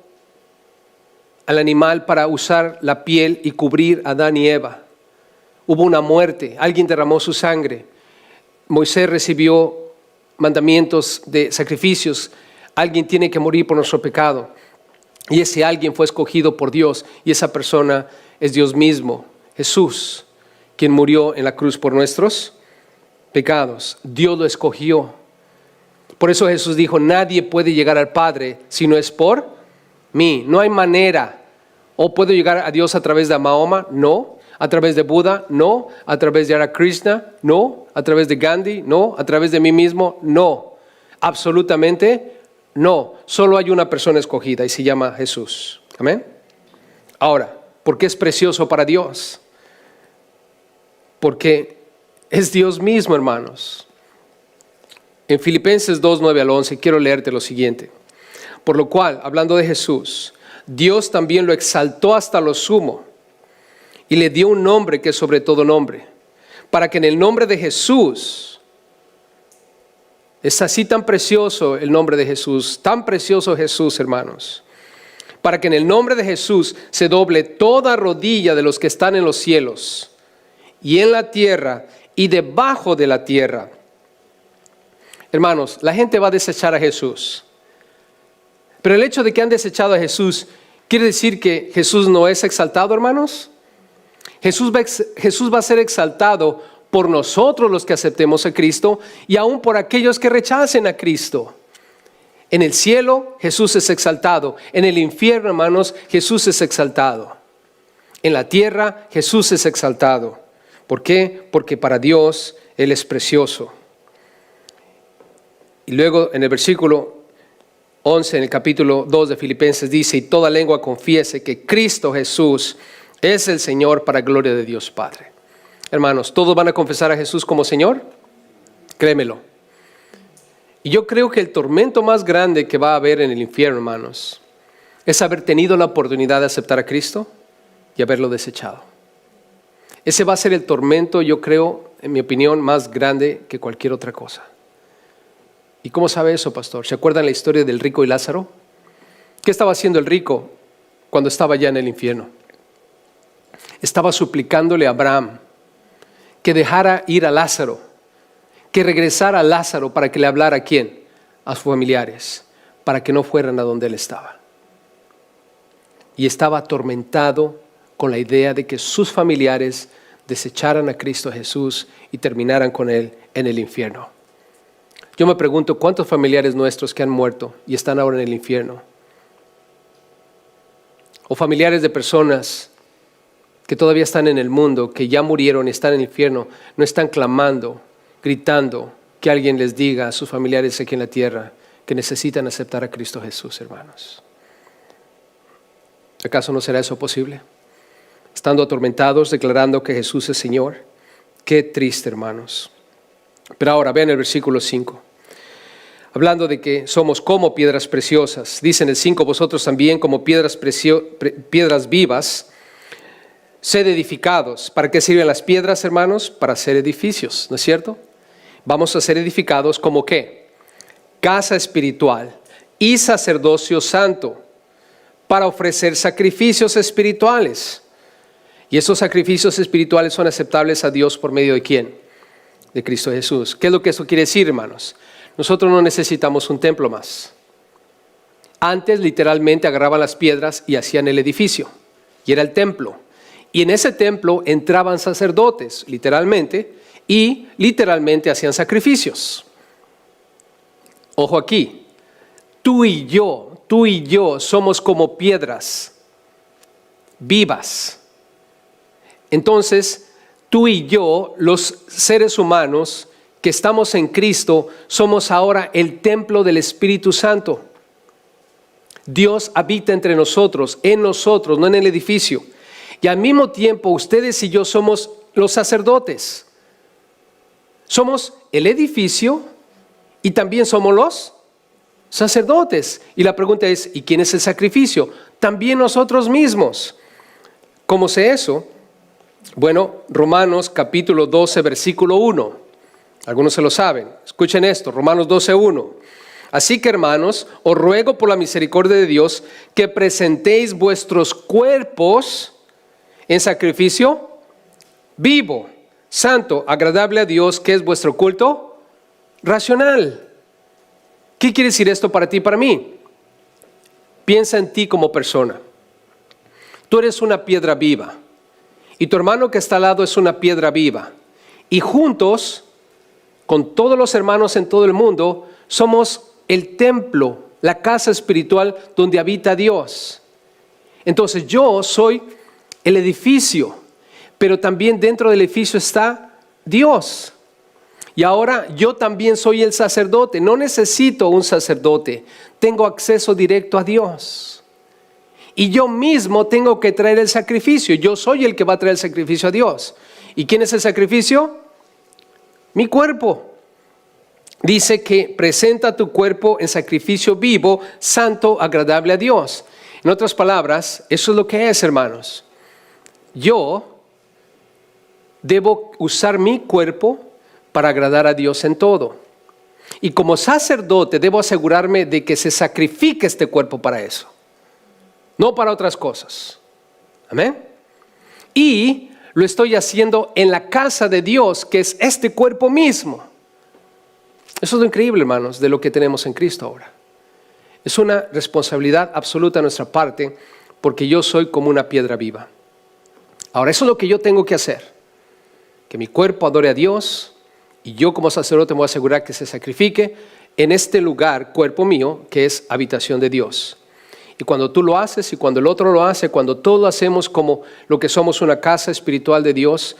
S1: al animal para usar la piel y cubrir a Adán y Eva. Hubo una muerte, alguien derramó su sangre. Moisés recibió mandamientos de sacrificios. Alguien tiene que morir por nuestro pecado. Y ese alguien fue escogido por Dios. Y esa persona es Dios mismo, Jesús, quien murió en la cruz por nuestros pecados. Dios lo escogió. Por eso Jesús dijo: nadie puede llegar al Padre si no es por mí. No hay manera. ¿O puedo llegar a Dios a través de Mahoma? No. ¿A través de Buda? No. ¿A través de Hare Krishna? No. ¿A través de Gandhi? No. ¿A través de mí mismo? No. Absolutamente no. Solo hay una persona escogida y se llama Jesús. Amén. Ahora, ¿por qué es precioso para Dios? Porque es Dios mismo, hermanos. En Filipenses 2, 9 al 11, quiero leerte lo siguiente. Por lo cual, hablando de Jesús, Dios también lo exaltó hasta lo sumo y le dio un nombre que es sobre todo nombre, para que en el nombre de Jesús, es así tan precioso el nombre de Jesús, tan precioso Jesús, hermanos, para que en el nombre de Jesús se doble toda rodilla de los que están en los cielos y en la tierra y debajo de la tierra, Hermanos, la gente va a desechar a Jesús. Pero el hecho de que han desechado a Jesús, ¿quiere decir que Jesús no es exaltado, hermanos? Jesús va a ser exaltado por nosotros los que aceptemos a Cristo y aún por aquellos que rechacen a Cristo. En el cielo Jesús es exaltado. En el infierno, hermanos, Jesús es exaltado. En la tierra Jesús es exaltado. ¿Por qué? Porque para Dios Él es precioso. Y luego en el versículo 11, en el capítulo 2 de Filipenses dice: y toda lengua confiese que Cristo Jesús es el Señor, para gloria de Dios Padre. Hermanos, ¿todos van a confesar a Jesús como Señor? Créemelo. Y yo creo que el tormento más grande que va a haber en el infierno, hermanos, es haber tenido la oportunidad de aceptar a Cristo y haberlo desechado. Ese va a ser el tormento, yo creo, en mi opinión, más grande que cualquier otra cosa. ¿Y cómo sabe eso, pastor? ¿Se acuerdan la historia del rico y Lázaro? ¿Qué estaba haciendo el rico cuando estaba ya en el infierno? Estaba suplicándole a Abraham que dejara ir a Lázaro, que regresara a Lázaro para que le hablara ¿a quién? A sus familiares, para que no fueran a donde él estaba. Y estaba atormentado con la idea de que sus familiares desecharan a Cristo Jesús y terminaran con él en el infierno. Yo me pregunto, ¿cuántos familiares nuestros que han muerto y están ahora en el infierno? O familiares de personas que todavía están en el mundo, que ya murieron y están en el infierno, no están clamando, gritando, que alguien les diga a sus familiares aquí en la tierra que necesitan aceptar a Cristo Jesús, hermanos. ¿Acaso no será eso posible? Estando atormentados, declarando que Jesús es Señor. Qué triste, hermanos. Pero ahora vean el versículo 5. Hablando de que somos como piedras preciosas. Dice en el 5, vosotros también como piedras vivas, sed edificados. ¿Para qué sirven las piedras, hermanos? Para hacer edificios, ¿no es cierto? Vamos a ser edificados como ¿qué? Casa espiritual y sacerdocio santo, para ofrecer sacrificios espirituales. Y esos sacrificios espirituales son aceptables a Dios por medio de ¿quién? De Cristo Jesús. ¿Qué es lo que eso quiere decir, hermanos? Nosotros no necesitamos un templo más. Antes literalmente agarraban las piedras y hacían el edificio, y era el templo. Y en ese templo entraban sacerdotes, literalmente, y literalmente hacían sacrificios. Ojo aquí, tú y yo somos como piedras vivas. Entonces, tú y yo, los seres humanos que estamos en Cristo, somos ahora el templo del Espíritu Santo. Dios habita entre nosotros, no en el edificio. Y al mismo tiempo, ustedes y yo somos los sacerdotes. Somos el edificio y también somos los sacerdotes. Y la pregunta es, ¿y quién es el sacrificio? También nosotros mismos. ¿Cómo sé eso? Bueno, Romanos capítulo 12, versículo 1. Algunos se lo saben. Escuchen esto, Romanos 12, 1. Así que, hermanos, os ruego por la misericordia de Dios que presentéis vuestros cuerpos en sacrificio vivo, santo, agradable a Dios, que es vuestro culto racional. ¿Qué quiere decir esto para ti y para mí? Piensa en ti como persona. Tú eres una piedra viva y tu hermano que está al lado es una piedra viva. Y juntos, con todos los hermanos en todo el mundo, somos el templo, la casa espiritual donde habita Dios. Entonces yo soy el edificio, pero también dentro del edificio está Dios. Y ahora yo también soy el sacerdote. No necesito un sacerdote, tengo acceso directo a Dios. Y yo mismo tengo que traer el sacrificio. Yo soy el que va a traer el sacrificio a Dios. ¿Y quién es el sacrificio? Mi cuerpo. Dice que presenta tu cuerpo en sacrificio vivo, santo, agradable a Dios. En otras palabras, eso es lo que es, hermanos. Yo debo usar mi cuerpo para agradar a Dios en todo. Y como sacerdote debo asegurarme de que se sacrifique este cuerpo para eso, no para otras cosas. Amén. Y lo estoy haciendo en la casa de Dios, que es este cuerpo mismo. Eso es lo increíble, hermanos, de lo que tenemos en Cristo ahora. Es una responsabilidad absoluta de nuestra parte, porque yo soy como una piedra viva. Ahora, eso es lo que yo tengo que hacer. Que mi cuerpo adore a Dios, y yo como sacerdote me voy a asegurar que se sacrifique en este lugar, cuerpo mío, que es habitación de Dios. Y cuando tú lo haces y cuando el otro lo hace, cuando todos lo hacemos como lo que somos, una casa espiritual de Dios,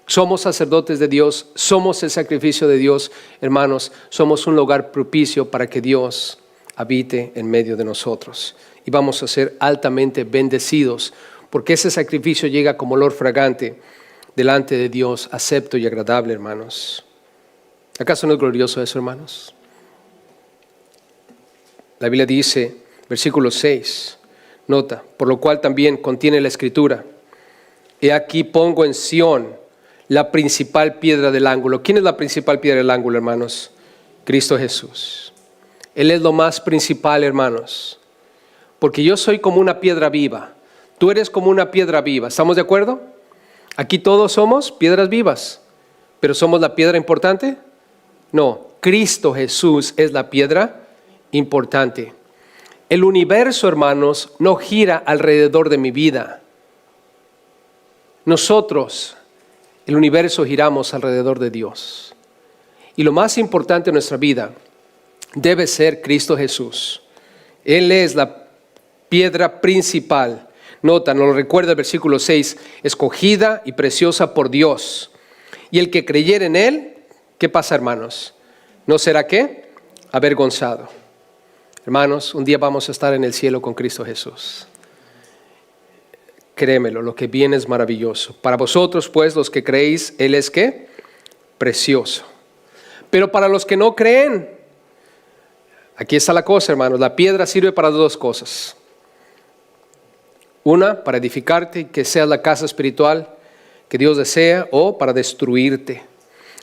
S1: somos sacerdotes de Dios, somos el sacrificio de Dios, hermanos, somos un lugar propicio para que Dios habite en medio de nosotros. Y vamos a ser altamente bendecidos, porque ese sacrificio llega como olor fragante delante de Dios, acepto y agradable, hermanos. ¿Acaso no es glorioso eso, hermanos? La Biblia dice, versículo 6, nota, por lo cual también contiene la Escritura: he aquí pongo en Sión la principal piedra del ángulo. ¿Quién es la principal piedra del ángulo, hermanos? Cristo Jesús. Él es lo más principal, hermanos. Porque yo soy como una piedra viva. Tú eres como una piedra viva. ¿Estamos de acuerdo? Aquí todos somos piedras vivas. ¿Pero somos la piedra importante? No. Cristo Jesús es la piedra importante. El universo, hermanos, no gira alrededor de mi vida. Nosotros, el universo, giramos alrededor de Dios. Y lo más importante en nuestra vida debe ser Cristo Jesús. Él es la piedra principal. Nota, nos lo recuerda el versículo 6, escogida y preciosa por Dios. Y el que creyere en Él, ¿qué pasa, hermanos? ¿No será qué? Avergonzado. Hermanos, un día vamos a estar en el cielo con Cristo Jesús. Créemelo, lo que viene es maravilloso. Para vosotros, pues, los que creéis, Él es ¿qué? Precioso. Pero para los que no creen, aquí está la cosa, hermanos. La piedra sirve para dos cosas. Una, para edificarte y que seas la casa espiritual que Dios desea, o para destruirte.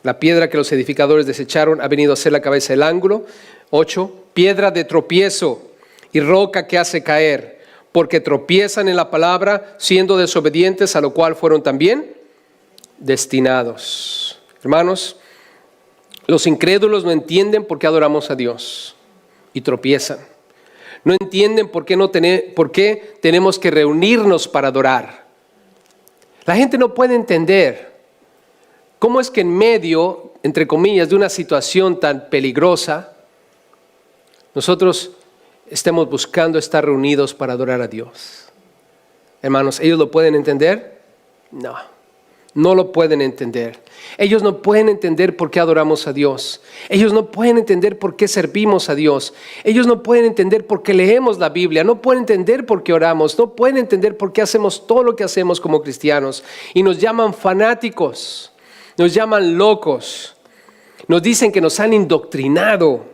S1: La piedra que los edificadores desecharon ha venido a ser la cabeza del ángulo. 8, piedra de tropiezo y roca que hace caer, porque tropiezan en la palabra, siendo desobedientes, a lo cual fueron también destinados. Hermanos, los incrédulos no entienden por qué adoramos a Dios y tropiezan. No entienden por qué tenemos que reunirnos para adorar. La gente no puede entender cómo es que en medio, entre comillas, de una situación tan peligrosa, nosotros estemos buscando estar reunidos para adorar a Dios. Hermanos, ¿ellos lo pueden entender? No, no lo pueden entender. Ellos no pueden entender por qué adoramos a Dios. Ellos no pueden entender por qué servimos a Dios. Ellos no pueden entender por qué leemos la Biblia. No pueden entender por qué oramos. No pueden entender por qué hacemos todo lo que hacemos como cristianos. Y nos llaman fanáticos. Nos llaman locos. Nos dicen que nos han indoctrinado.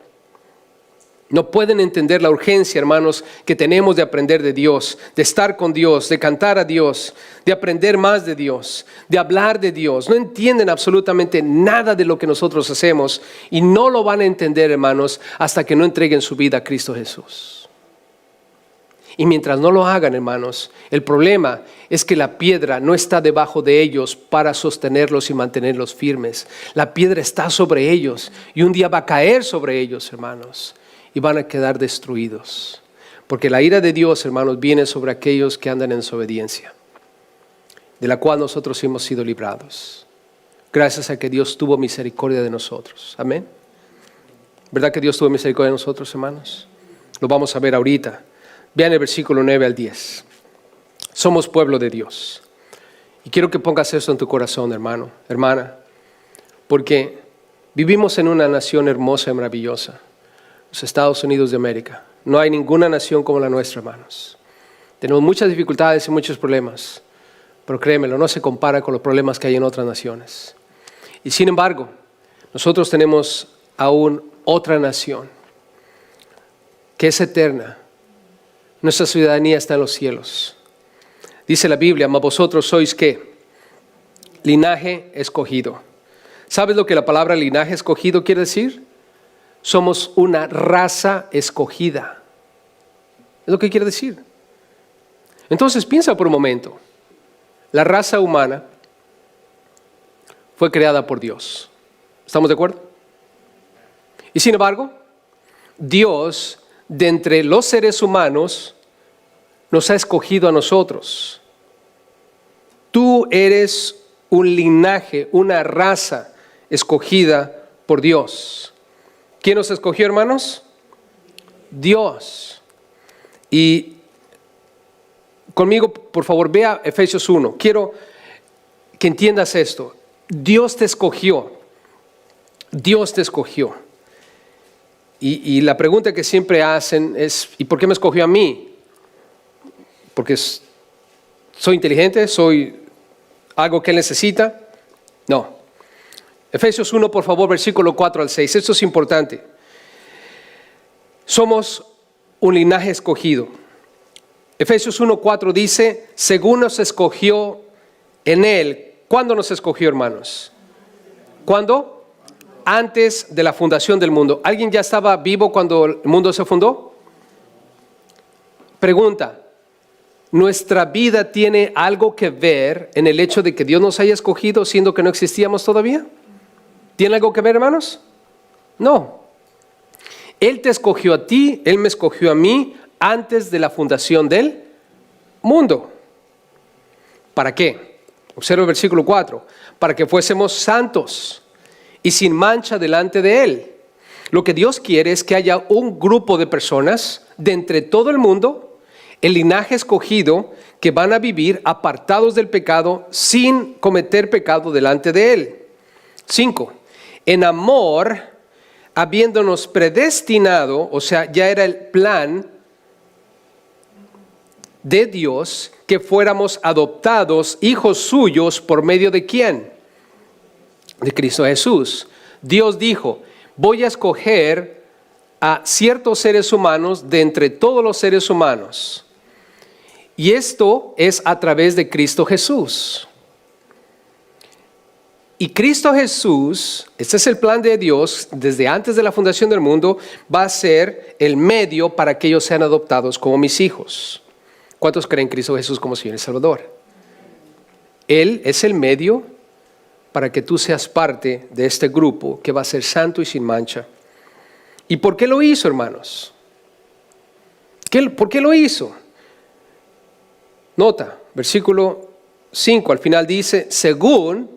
S1: No pueden entender la urgencia, hermanos, que tenemos de aprender de Dios, de estar con Dios, de cantar a Dios, de aprender más de Dios, de hablar de Dios. No entienden absolutamente nada de lo que nosotros hacemos y no lo van a entender, hermanos, hasta que no entreguen su vida a Cristo Jesús. Y mientras no lo hagan, hermanos, el problema es que la piedra no está debajo de ellos para sostenerlos y mantenerlos firmes. La piedra está sobre ellos y un día va a caer sobre ellos, hermanos. Y van a quedar destruidos. Porque la ira de Dios, hermanos, viene sobre aquellos que andan en desobediencia, de la cual nosotros hemos sido librados. Gracias a que Dios tuvo misericordia de nosotros. Amén. ¿Verdad que Dios tuvo misericordia de nosotros, hermanos? Lo vamos a ver ahorita. Vean el versículo 9 al 10. Somos pueblo de Dios. Y quiero que pongas esto en tu corazón, hermano, hermana. Porque vivimos en una nación hermosa y maravillosa. Los Estados Unidos de América. No hay ninguna nación como la nuestra, hermanos. Tenemos muchas dificultades y muchos problemas, pero créemelo, no se compara con los problemas que hay en otras naciones. Y sin embargo, nosotros tenemos aún otra nación que es eterna. Nuestra ciudadanía está en los cielos. Dice la Biblia, mas vosotros sois ¿qué? Linaje escogido. ¿Sabes lo que la palabra linaje escogido quiere decir? Somos una raza escogida. Es lo que quiere decir. Entonces piensa por un momento. La raza humana fue creada por Dios. ¿Estamos de acuerdo? Y sin embargo, Dios, de entre los seres humanos, nos ha escogido a nosotros. Tú eres un linaje, una raza escogida por Dios. ¿Quién nos escogió, hermanos? Dios. Y conmigo, por favor, vea Efesios 1. Quiero que entiendas esto. Dios te escogió. Dios te escogió. Y la pregunta que siempre hacen es, ¿y por qué me escogió a mí? ¿Porque soy inteligente? ¿Soy algo que Él necesita? No. Efesios 1, por favor, versículo 4 al 6. Esto es importante. Somos un linaje escogido. Efesios 1, 4 dice, según nos escogió en Él. ¿Cuándo nos escogió, hermanos? ¿Cuándo? Antes de la fundación del mundo. ¿Alguien ya estaba vivo cuando el mundo se fundó? Pregunta, ¿nuestra vida tiene algo que ver en el hecho de que Dios nos haya escogido siendo que no existíamos todavía? ¿Tiene algo que ver, hermanos? No. Él te escogió a ti, Él me escogió a mí antes de la fundación del mundo. ¿Para qué? Observa el versículo 4. Para que fuésemos santos y sin mancha delante de Él. Lo que Dios quiere es que haya un grupo de personas de entre todo el mundo, el linaje escogido, que van a vivir apartados del pecado sin cometer pecado delante de Él. 5. En amor, habiéndonos predestinado, o sea, ya era el plan de Dios que fuéramos adoptados hijos suyos por medio de ¿quién? De Cristo Jesús. Dios dijo, voy a escoger a ciertos seres humanos de entre todos los seres humanos. Y esto es a través de Cristo Jesús. Y Cristo Jesús, este es el plan de Dios, desde antes de la fundación del mundo, va a ser el medio para que ellos sean adoptados como mis hijos. ¿Cuántos creen en Cristo Jesús como Señor y Salvador? Él es el medio para que tú seas parte de este grupo que va a ser santo y sin mancha. ¿Y por qué lo hizo, hermanos? ¿Por qué lo hizo? Nota, versículo 5, al final dice, según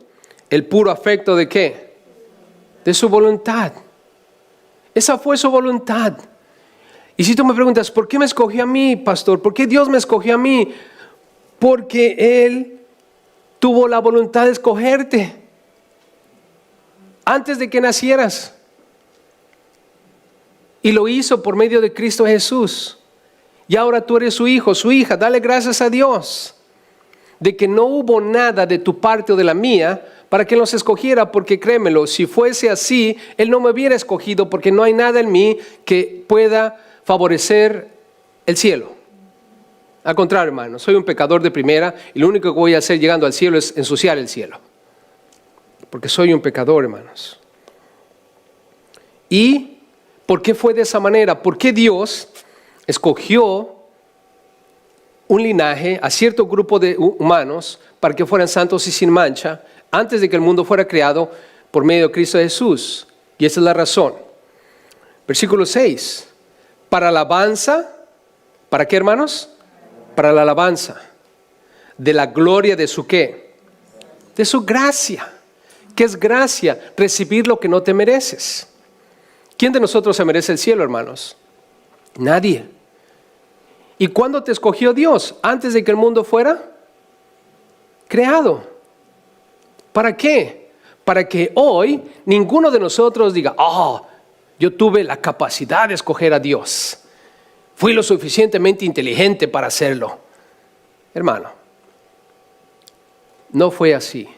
S1: el puro afecto de ¿qué? De su voluntad. Esa fue su voluntad. Y si tú me preguntas, ¿por qué me escogió a mí, pastor? ¿Por qué Dios me escogió a mí? Porque Él tuvo la voluntad de escogerte antes de que nacieras. Y lo hizo por medio de Cristo Jesús. Y ahora tú eres su hijo, su hija. Dale gracias a Dios de que no hubo nada de tu parte o de la mía para que nos escogiera, porque créemelo, si fuese así, Él no me hubiera escogido, porque no hay nada en mí que pueda favorecer el cielo. Al contrario, hermano, soy un pecador de primera y lo único que voy a hacer llegando al cielo es ensuciar el cielo. Porque soy un pecador, hermanos. ¿Y por qué fue de esa manera? ¿Por qué Dios escogió un linaje a cierto grupo de humanos para que fueran santos y sin mancha antes de que el mundo fuera creado por medio de Cristo Jesús? Y esa es la razón. Versículo 6. Para alabanza, ¿para qué, hermanos? Para la alabanza de la gloria de su ¿qué? De su gracia. ¿Qué es gracia? Recibir lo que no te mereces. ¿Quién de nosotros se merece el cielo, hermanos? Nadie. ¿Y cuándo te escogió Dios? Antes de que el mundo fuera creado. ¿Para qué? Para que hoy ninguno de nosotros diga, yo tuve la capacidad de escoger a Dios. Fui lo suficientemente inteligente para hacerlo. Hermano, no fue así.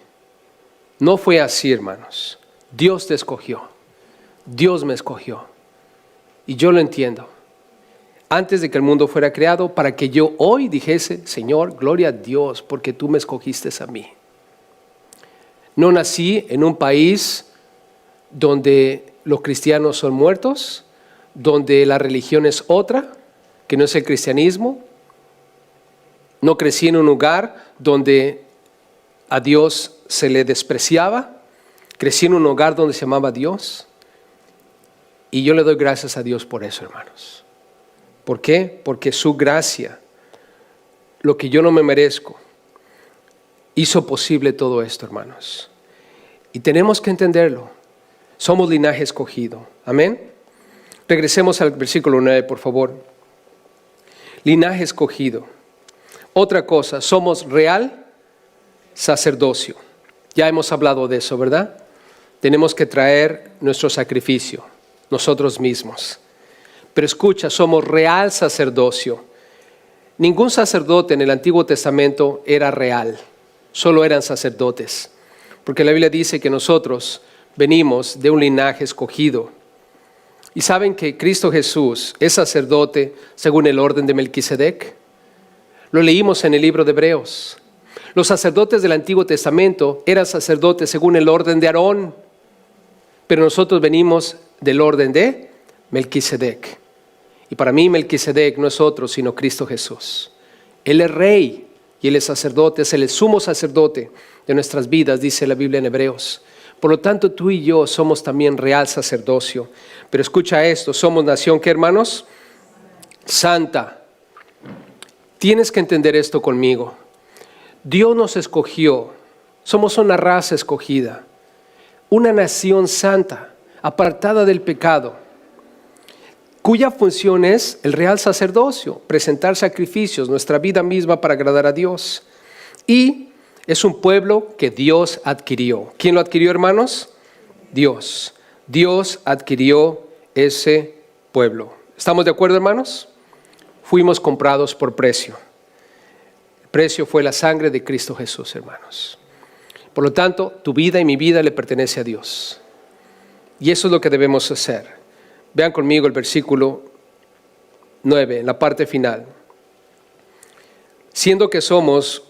S1: No fue así, hermanos. Dios te escogió. Dios me escogió. Y yo lo entiendo. Antes de que el mundo fuera creado, para que yo hoy dijese, Señor, gloria a Dios, porque tú me escogiste a mí. No nací en un país donde los cristianos son muertos, donde la religión es otra, que no es el cristianismo. No crecí en un lugar donde a Dios se le despreciaba. Crecí en un hogar donde se amaba a Dios. Y yo le doy gracias a Dios por eso, hermanos. ¿Por qué? Porque su gracia, lo que yo no me merezco, hizo posible todo esto, hermanos. Y tenemos que entenderlo. Somos linaje escogido. Amén. Regresemos al versículo 9, por favor. Linaje escogido. Otra cosa, somos real sacerdocio. Ya hemos hablado de eso, ¿verdad? Tenemos que traer nuestro sacrificio, nosotros mismos. Pero escucha, somos real sacerdocio. Ningún sacerdote en el Antiguo Testamento era real, solo eran sacerdotes. Porque la Biblia dice que nosotros venimos de un linaje escogido. ¿Y saben que Cristo Jesús es sacerdote según el orden de Melquisedec? Lo leímos en el libro de Hebreos. Los sacerdotes del Antiguo Testamento eran sacerdotes según el orden de Aarón, pero nosotros venimos del orden de Melquisedec. Y para mí Melquisedec no es otro sino Cristo Jesús. Él es rey y Él es sacerdote, es el sumo sacerdote de nuestras vidas, dice la Biblia en Hebreos. Por lo tanto, tú y yo somos también real sacerdocio. Pero escucha esto, somos nación, ¿qué, hermanos? Santa. Tienes que entender esto conmigo. Dios nos escogió, somos una raza escogida, una nación santa, apartada del pecado, cuya función es el real sacerdocio, presentar sacrificios, nuestra vida misma para agradar a Dios. Y es un pueblo que Dios adquirió. ¿Quién lo adquirió, hermanos? Dios. Dios adquirió ese pueblo. ¿Estamos de acuerdo, hermanos? Fuimos comprados por precio. El precio fue la sangre de Cristo Jesús, hermanos. Por lo tanto, tu vida y mi vida le pertenece a Dios. Y eso es lo que debemos hacer. Vean conmigo el versículo 9, en la parte final. Siendo que somos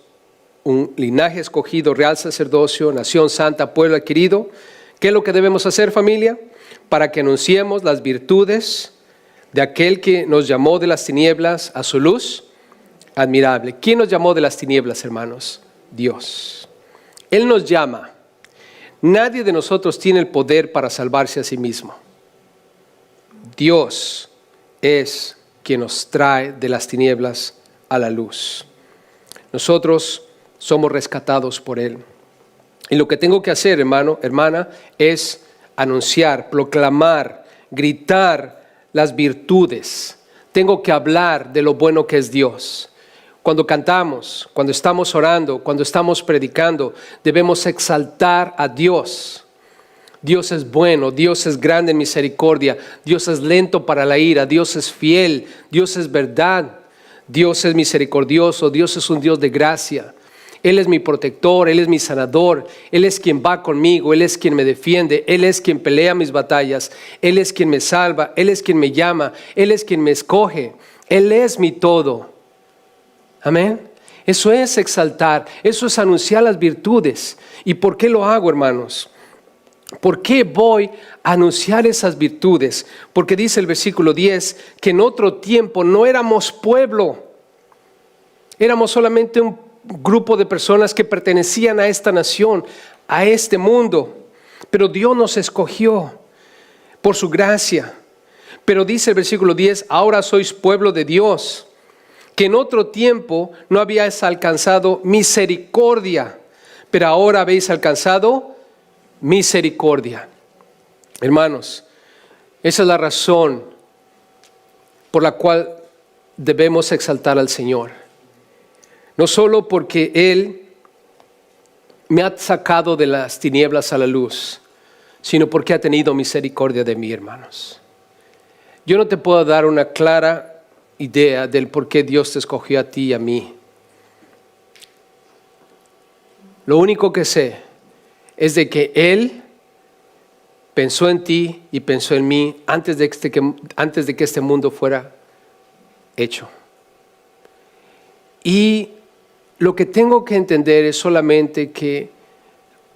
S1: un linaje escogido, real sacerdocio, nación santa, pueblo adquirido, ¿qué es lo que debemos hacer, familia? Para que anunciemos las virtudes de aquel que nos llamó de las tinieblas a su luz admirable. ¿Quién nos llamó de las tinieblas, hermanos? Dios. Él nos llama. Nadie de nosotros tiene el poder para salvarse a sí mismo. Dios es quien nos trae de las tinieblas a la luz. Nosotros somos rescatados por Él. Y lo que tengo que hacer, hermano, hermana, es anunciar, proclamar, gritar las virtudes. Tengo que hablar de lo bueno que es Dios. Cuando cantamos, cuando estamos orando, cuando estamos predicando, debemos exaltar a Dios. Dios es bueno, Dios es grande en misericordia, Dios es lento para la ira, Dios es fiel, Dios es verdad, Dios es misericordioso, Dios es un Dios de gracia. Él es mi protector, Él es mi sanador, Él es quien va conmigo, Él es quien me defiende, Él es quien pelea mis batallas, Él es quien me salva, Él es quien me llama, Él es quien me escoge, Él es mi todo. Amén. Eso es exaltar, eso es anunciar las virtudes. ¿Y por qué lo hago, hermanos? ¿Por qué voy a anunciar esas virtudes? Porque dice el versículo 10 que en otro tiempo no éramos pueblo, éramos solamente un grupo de personas que pertenecían a esta nación, a este mundo, pero Dios nos escogió por su gracia. Pero dice el versículo 10, ahora sois pueblo de Dios, que en otro tiempo no habíais alcanzado misericordia, pero ahora habéis alcanzado misericordia. Hermanos, esa es la razón por la cual debemos exaltar al Señor. No solo porque Él me ha sacado de las tinieblas a la luz, sino porque ha tenido misericordia de mí, hermanos. Yo no te puedo dar una clara idea del por qué Dios te escogió a ti y a mí. Lo único que sé es de que Él pensó en ti y pensó en mí antes de que este mundo fuera hecho. Y lo que tengo que entender es solamente que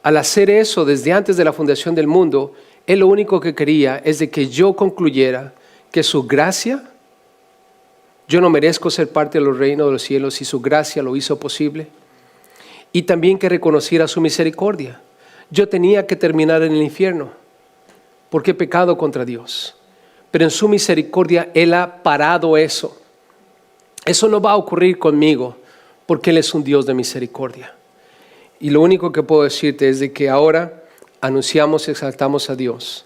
S1: al hacer eso desde antes de la fundación del mundo, Él lo único que quería es de que yo concluyera que su gracia, yo no merezco ser parte de los reinos de los cielos y su gracia lo hizo posible. Y también que reconociera su misericordia. Yo tenía que terminar en el infierno porque he pecado contra Dios. pero en su misericordia Él ha parado eso. Eso no va a ocurrir conmigo, porque Él es un Dios de misericordia. Y lo único que puedo decirte es de que ahora anunciamos y exaltamos a Dios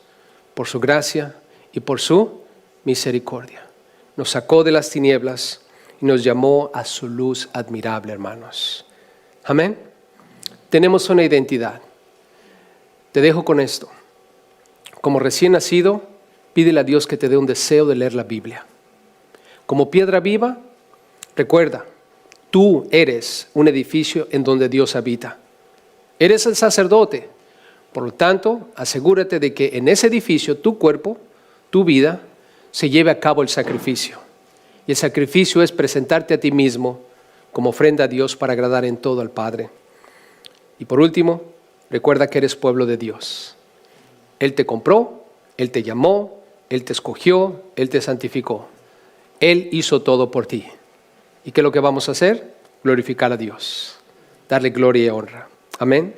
S1: por su gracia y por su misericordia. Nos sacó de las tinieblas y nos llamó a su luz admirable, hermanos. Amén. Tenemos una identidad. Te dejo con esto. Como recién nacido, pídele a Dios que te dé un deseo de leer la Biblia. Como piedra viva, recuerda, tú eres un edificio en donde Dios habita. Eres el sacerdote. Por lo tanto, asegúrate de que en ese edificio, tu cuerpo, tu vida, se lleve a cabo el sacrificio. Y el sacrificio es presentarte a ti mismo como ofrenda a Dios para agradar en todo al Padre. Y por último, recuerda que eres pueblo de Dios. Él te compró, Él te llamó, Él te escogió, Él te santificó. Él hizo todo por ti. ¿Y qué es lo que vamos a hacer? Glorificar a Dios, darle gloria y honra. Amén.